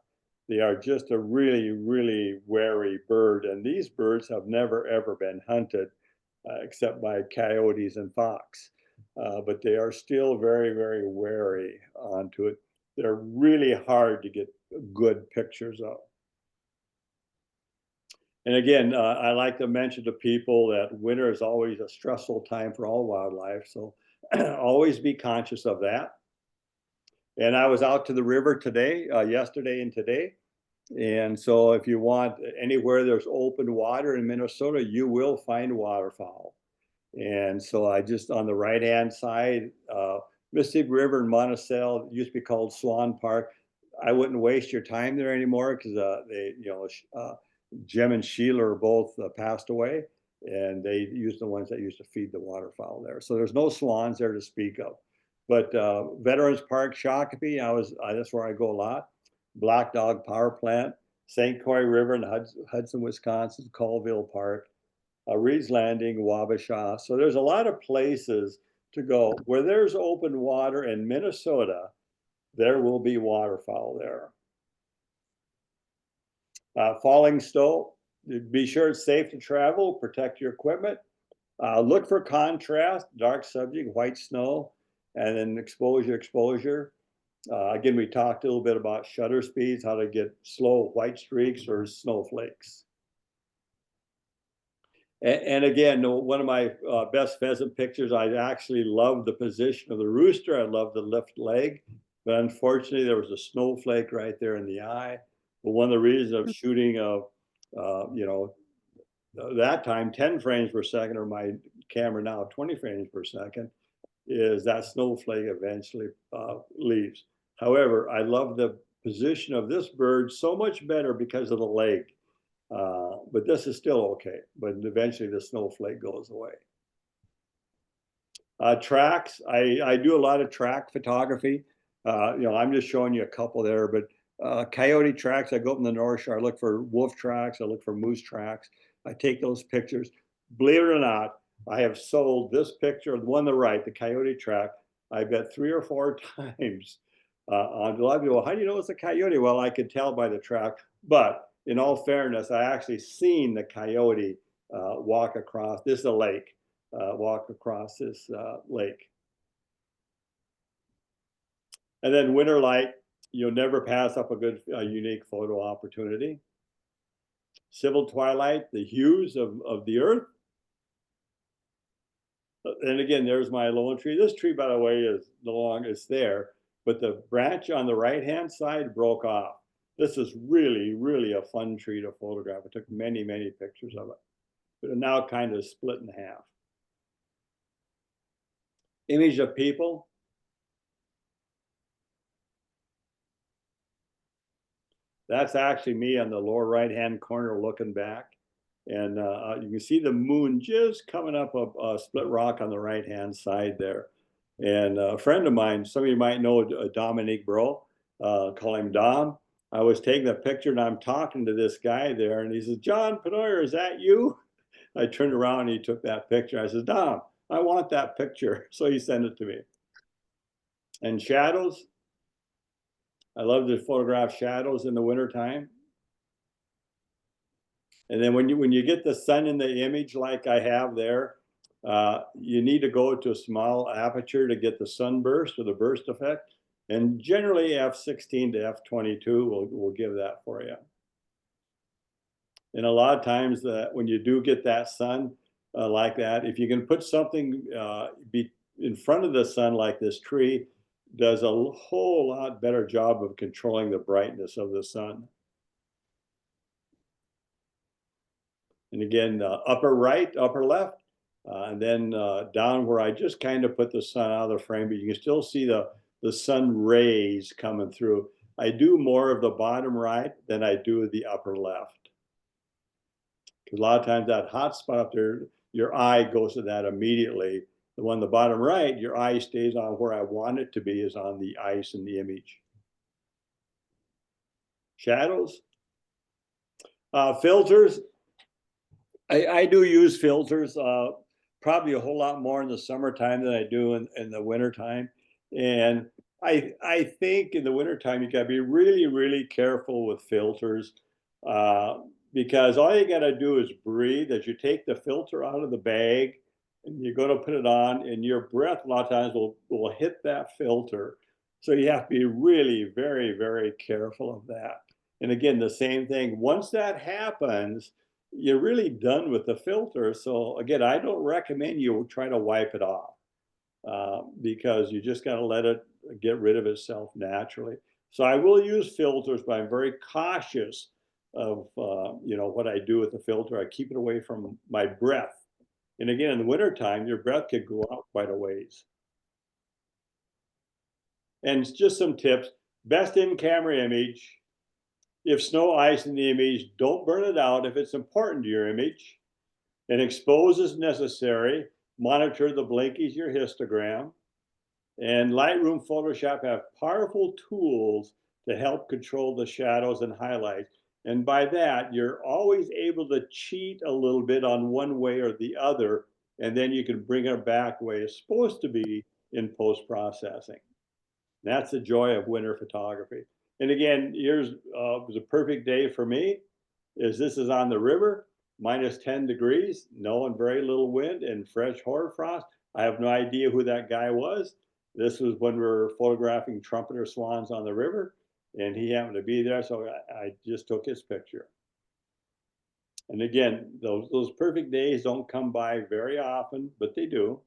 They are just a really, really wary bird. And these birds have never, ever been hunted except by coyotes and fox. But they are still very, very wary onto it. They're really hard to get good pictures of. And again, I like to mention to people that winter is always a stressful time for all wildlife. So always be conscious of that. And I was out to the river today, yesterday and today. And so if you want anywhere there's open water in Minnesota, you will find waterfowl. And so I just on the right-hand side, Mississippi River in Monticello used to be called Swan Park. I wouldn't waste your time there anymore because Jim and Sheila are both passed away, and they used the ones that used to feed the waterfowl there. So there's no swans there to speak of. But Veterans Park, Shakopee, that's where I go a lot. Black Dog Power Plant, St. Croix River in Hudson, Wisconsin, Colville Park, Reed's Landing, Wabasha. So there's a lot of places to go. Where there's open water in Minnesota, there will be waterfowl there. Falling snow, be sure it's safe to travel, protect your equipment. Look for contrast, dark subject, white snow, and then exposure. Again, we talked a little bit about shutter speeds, how to get slow white streaks or snowflakes. And again, one of my best pheasant pictures, I actually love the position of the rooster. I love the lift leg, but unfortunately there was a snowflake right there in the eye. But one of the reasons of shooting that time 10 frames per second, or my camera now 20 frames per second, is that snowflake eventually leaves. However, I love the position of this bird so much better because of the leg. But this is still okay, but eventually the snowflake goes away. Tracks, I do a lot of track photography. I'm just showing you a couple there, but coyote tracks, I go up in the North Shore, I look for wolf tracks, I look for moose tracks. I take those pictures. Believe it or not, I have sold this picture, the one on the right, the coyote track, I bet 3 or 4 times. On a lot of people, how do you know it's a coyote? Well, I could tell by the track, but in all fairness, I actually seen the coyote walk across, this is a lake, walk across this lake. And then winter light, you'll never pass up a good, unique photo opportunity. Civil twilight, the hues of the earth. And again, there's my lone tree. This tree, by the way, is no longer there, but the branch on the right-hand side broke off. This is really, really a fun tree to photograph. I took many, many pictures of it, but now kind of split in half. Image of people. That's actually me on the lower right-hand corner looking back. And you can see the moon just coming up a split rock on the right-hand side there. And a friend of mine, some of you might know Dominique Bro, call him Dom. I was taking a picture and I'm talking to this guy there and he says, "John Pennoyer, is that you?" I turned around and he took that picture. I said, "Dom, I want that picture." So he sent it to me. And shadows. I love to photograph shadows in the wintertime. And then when you get the sun in the image like I have there, you need to go to a small aperture to get the sunburst or the burst effect. And generally f16 to f22 will give that for you. And a lot of times when you do get that sun like that, if you can put something be in front of the sun like this tree, does a whole lot better job of controlling the brightness of the sun. And again, upper right, upper left, and then down where I just kind of put the sun out of the frame, but you can still see the sun rays coming through. I do more of the bottom right than I do the upper left. Because a lot of times that hot spot up there, your eye goes to that immediately. The one on the bottom right, your eye stays on where I want it to be, is on the ice in the image. Shadows. Filters. I do use filters, probably a whole lot more in the summertime than I do in the wintertime. And I think in the wintertime, you gotta be really, really careful with filters because all you gotta do is breathe. As you take the filter out of the bag and you're gonna put it on, and your breath a lot of times will hit that filter. So you have to be really very, very careful of that. And again, the same thing, once that happens, you're really done with the filter. So again, I don't recommend you try to wipe it off because you just got to let it get rid of itself naturally. So I will use filters, but I'm very cautious of what I do with the filter. I keep it away from my breath. And again, in the wintertime, your breath could go out quite a ways. And just some tips. Best in-camera image. If snow, ice in the image, don't burn it out if it's important to your image. And expose as necessary. Monitor the blinkies, your histogram. And Lightroom, Photoshop have powerful tools to help control the shadows and highlights. And by that, you're always able to cheat a little bit on one way or the other, and then you can bring it back the way it's supposed to be in post-processing. That's the joy of winter photography. And again, here's was a perfect day for me. This is on the river, minus 10 degrees, no and very little wind, and fresh hoarfrost. I have no idea who that guy was. This was when we were photographing trumpeter swans on the river, and he happened to be there, so I just took his picture. And again, those perfect days don't come by very often, but they do.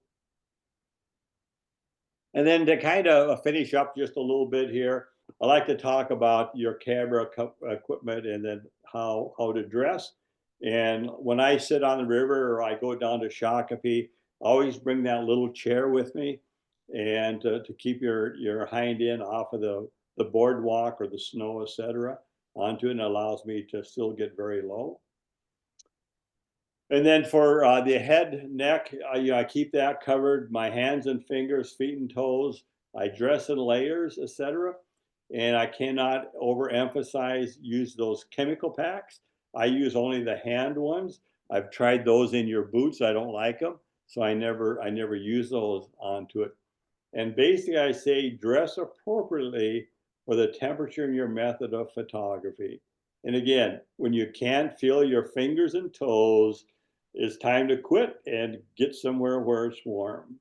And then to kind of finish up just a little bit here, I like to talk about your camera equipment and then how to dress. And when I sit on the river or I go down to Shakopee, I always bring that little chair with me, and to keep your hind end off of the boardwalk or the snow, etc., onto it, and allows me to still get very low. And then for the head, neck, I keep that covered. My hands and fingers, feet and toes. I dress in layers, etc. And I cannot overemphasize use those chemical packs. I use only the hand ones. I've tried those in your boots. I don't like them, so I never use those onto it. And basically, I say dress appropriately for the temperature and your method of photography. And again, when you can't feel your fingers and toes, it's time to quit and get somewhere where it's warm.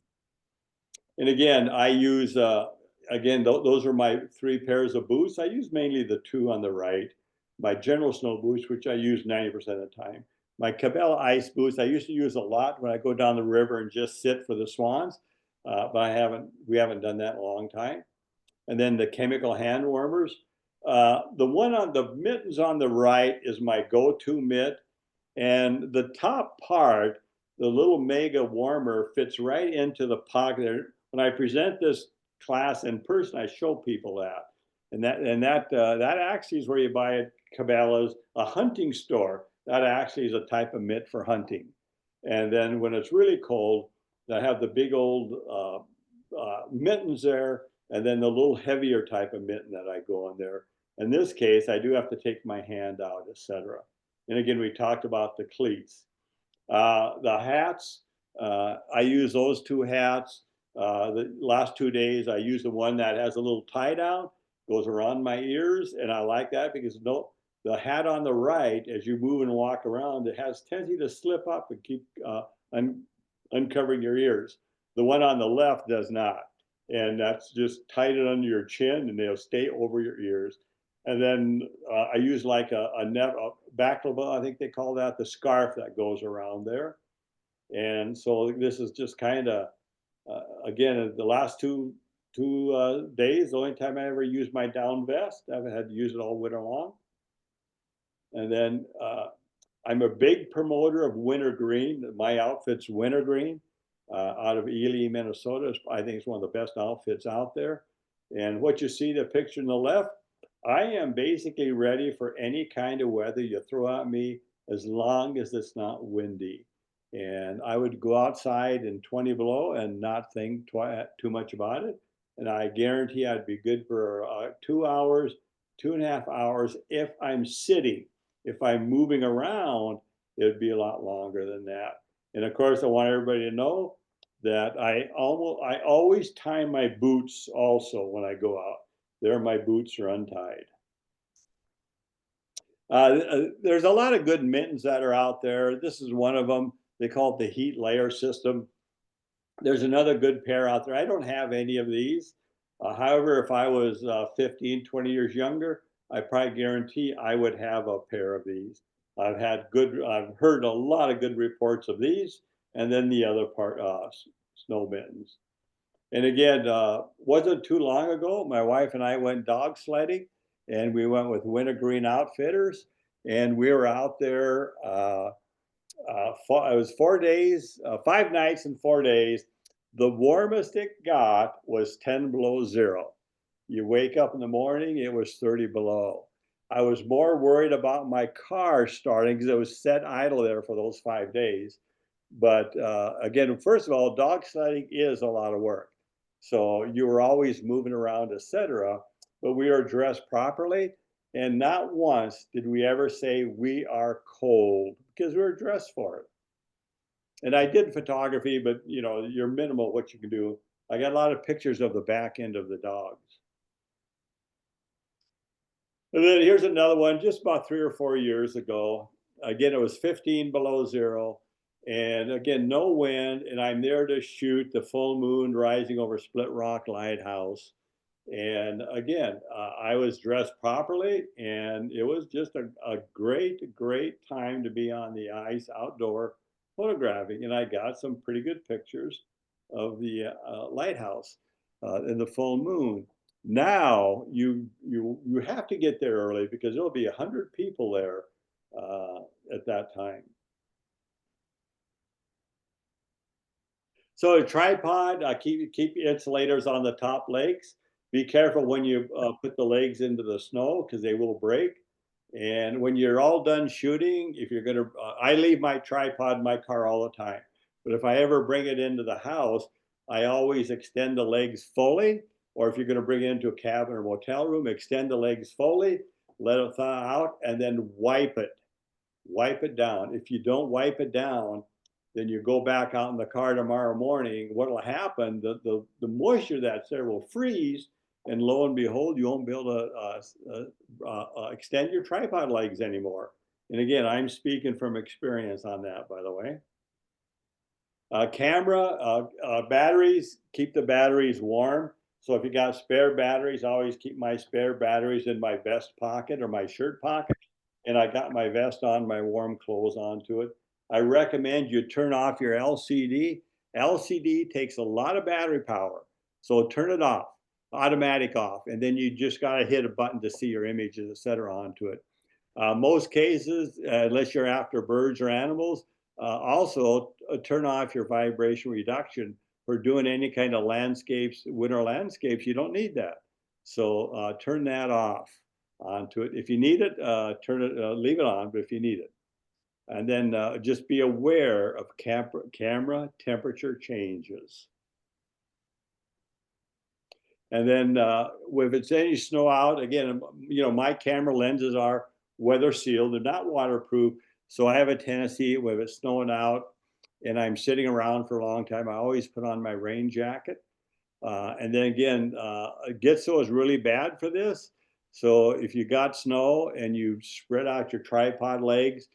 And again, I use, those are my 3 pairs of boots. I use mainly the 2 on the right. My general snow boots, which I use 90% of the time. My Cabela ice boots, I used to use a lot when I go down the river and just sit for the swans, but we haven't done that in a long time. And then the chemical hand warmers. The one on the mittens on the right is my go-to mitt. And the top part, the little mega warmer, fits right into the pocket there. When I present this class in person, I show people that. And that actually is where you buy at Cabela's, a hunting store. That actually is a type of mitt for hunting. And then when it's really cold, I have the big old mittens there, and then the little heavier type of mitten that I go on there. In this case, I do have to take my hand out, etc. And again, we talked about the cleats. The hats, I use those 2 hats. The last 2 days, I use the one that has a little tie down, goes around my ears, and I like that because the hat on the right, as you move and walk around, it has tendency to slip up and keep uncovering your ears. The one on the left does not, and that's just tight it under your chin, and they'll stay over your ears. And then I use like a baklava, I think they call that, the scarf that goes around there. And so this is just kind of, again, the last two days, the only time I ever used my down vest. I haven't had to use it all winter long. And then I'm a big promoter of wintergreen. My outfit's wintergreen out of Ely, Minnesota. I think it's one of the best outfits out there. And what you see, the picture on the left, I am basically ready for any kind of weather you throw at me, as long as it's not windy. And I would go outside in 20 below and not think too much about it. And I guarantee I'd be good for 2 hours, 2.5 hours if I'm sitting. If I'm moving around, it'd be a lot longer than that. And of course, I want everybody to know that I always tie my boots also when I go out. There, my boots are untied. There's a lot of good mittens that are out there. This is one of them. They call it the heat layer system. There's another good pair out there. I don't have any of these. However, if I was 15, 20 years younger, I probably guarantee I would have a pair of these. I've heard a lot of good reports of these, and then the other part, snow mittens. And again, wasn't too long ago, my wife and I went dog sledding, and we went with Wintergreen Outfitters, and we were out there. It was 4 days, 5 nights and 4 days. The warmest it got was 10 below zero. You wake up in the morning, it was 30 below. I was more worried about my car starting because it was set idle there for those 5 days. But again, first of all, dog sledding is a lot of work. So you were always moving around, etc. But we are dressed properly. And not once did we ever say we are cold because we were dressed for it. And I did photography, but you're minimal what you can do. I got a lot of pictures of the back end of the dogs. And then here's another one just about 3 or 4 years ago. Again, it was 15 below zero. And again, no wind. And I'm there to shoot the full moon rising over Split Rock Lighthouse. And again, I was dressed properly, and it was just a great, great time to be on the ice outdoor photographing. And I got some pretty good pictures of the lighthouse in the full moon. Now you have to get there early because there'll be 100 people there at that time. So a tripod, keep insulators on the top legs. Be careful when you put the legs into the snow because they will break. And when you're all done shooting, if you're gonna, I leave my tripod in my car all the time. But if I ever bring it into the house, I always extend the legs fully. Or if you're gonna bring it into a cabin or motel room, extend the legs fully, let it thaw out, and then wipe it. Wipe it down. If you don't wipe it down, then you go back out in the car tomorrow morning, what will happen, the moisture that's there will freeze, and lo and behold, you won't be able to extend your tripod legs anymore. And again, I'm speaking from experience on that, by the way. Camera, batteries, keep the batteries warm. So if you got spare batteries, I always keep my spare batteries in my vest pocket or my shirt pocket. And I got my vest on, my warm clothes onto it. I recommend you turn off your LCD. LCD takes a lot of battery power. So turn it off, automatic off. And then you just got to hit a button to see your images, et cetera, onto it. Most cases, unless you're after birds or animals, also turn off your vibration reduction for doing any kind of landscapes, winter landscapes. You don't need that. So turn that off onto it. If you need it, leave it on, but if you need it. And then just be aware of camera temperature changes. And then if it's any snow out, again, my camera lenses are weather sealed. They're not waterproof. So I have a tendency, if it's snowing out and I'm sitting around for a long time, I always put on my rain jacket. And then again, Gitzo is really bad for this. So if you got snow and you spread out your tripod legs,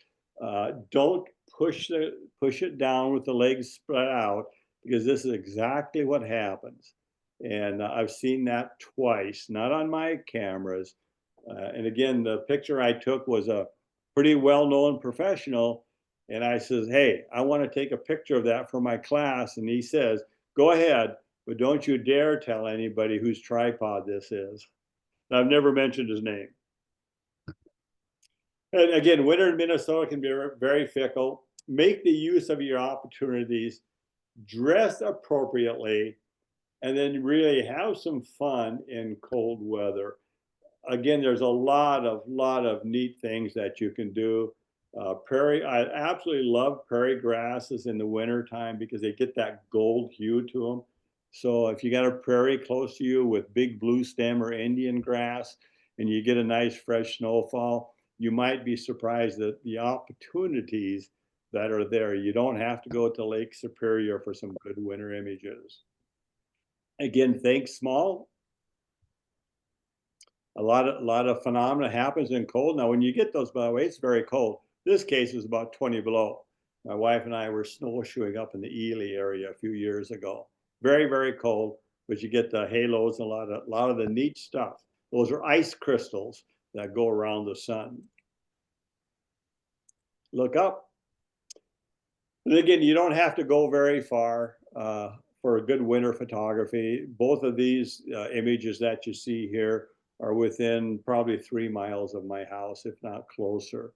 don't push it down with the legs spread out, because this is exactly what happens. And I've seen that twice, not on my cameras. And again, the picture I took was a pretty well-known professional. And I says, hey, I want to take a picture of that for my class. And he says, go ahead, but don't you dare tell anybody whose tripod this is. And I've never mentioned his name. And again, winter in Minnesota can be very fickle. Make the use of your opportunities, dress appropriately, and then really have some fun in cold weather. Again, there's a lot of neat things that you can do. I absolutely love prairie grasses in the winter time because they get that gold hue to them. So if you got a prairie close to you with big blue stem or Indian grass, and you get a nice fresh snowfall, you might be surprised at the opportunities that are there. You don't have to go to Lake Superior for some good winter images. Again, think small. A lot of phenomena happens in cold. Now, when you get those, by the way, it's very cold. This case was about 20 below. My wife and I were snowshoeing up in the Ely area a few years ago. Very, very cold, but you get the halos and a lot of the neat stuff. Those are ice crystals that go around the sun. look up. And again, you don't have to go very far for a good winter photography. Both of these images that you see here are within probably 3 miles of my house, if not closer.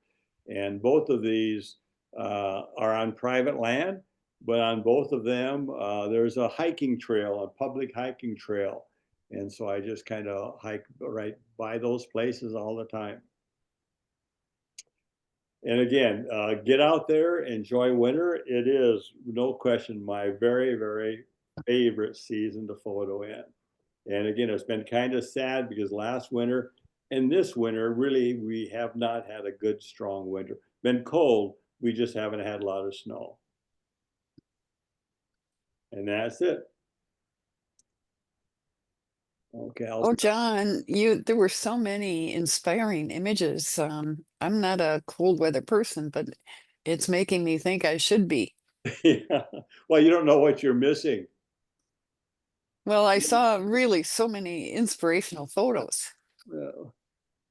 And both of these are on private land, but on both of them, there's a hiking trail, a public hiking trail. And so I just kind of hike right by those places all the time. And again, get out there, enjoy winter. It is, no question, my very, very favorite season to photo in. And again, it's been kind of sad because last winter and this winter, really, we have not had a good, strong winter. Been cold, we just haven't had a lot of snow. And that's it. Okay. Oh, John, there were so many inspiring images. I'm not a cold weather person, but it's making me think I should be. Yeah. Well, you don't know what you're missing. Well, I saw really so many inspirational photos.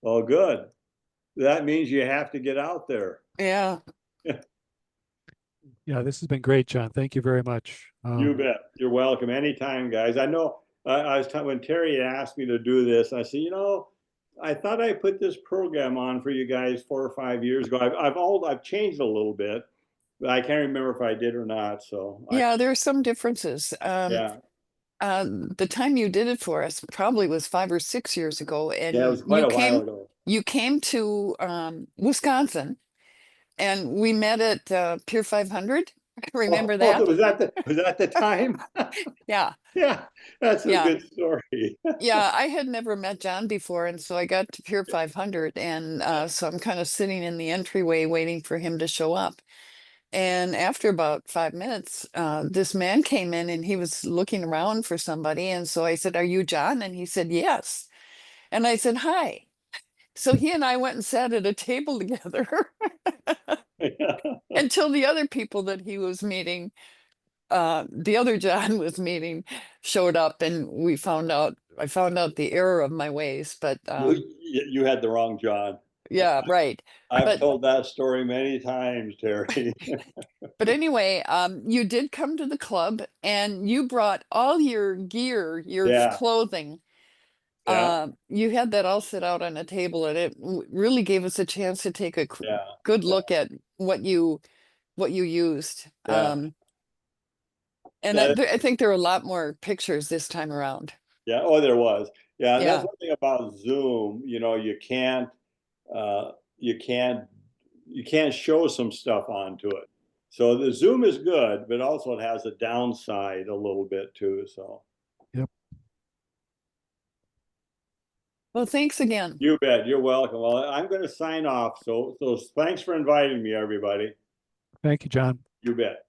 Well, good. That means you have to get out there. Yeah. Yeah, this has been great, John. Thank you very much. You bet. You're welcome. Anytime, guys. I know I was when Terry asked me to do this, I said, you know, I thought I put this program on for you guys 4 or 5 years ago. I've changed a little bit, but I can't remember if I did or not. So Yeah, there are some differences. yeah. The time you did it for us probably was 5 or 6 years ago, and Yeah, it was quite a while ago. you came to Wisconsin, and we met at Pier 500. Remember that? Was that the time? Yeah. Yeah, that's a Yeah. good story. Yeah, I had never met John before, and so I got to Pier 500, and so I'm kind of sitting in the entryway waiting for him to show up. And after about 5 minutes, this man came in and he was looking around for somebody. And so I said, "Are you John?" And he said, "Yes." And I said, "Hi." So he and I went and sat at a table together until the other people that he was meeting, the other John was meeting, showed up, and I found out the error of my ways. But You had the wrong John. yeah, right. I've told that story many times, Terry. But anyway, you did come to the club and you brought all your gear, your Yeah. clothing. Yeah. You had that all set out on a table, and it really gave us a chance to take a Yeah. good look at what you used. Yeah. And Yeah. I think there are a lot more pictures this time around. Yeah. Oh, there was. Yeah. And that's Yeah. one thing about Zoom. You know, you can't show some stuff onto it. So the Zoom is good, but also it has a downside a little bit too. So. Yep. Well, thanks again. You bet. You're welcome. Well, I'm going to sign off. So thanks for inviting me, everybody. Thank you, John. You bet.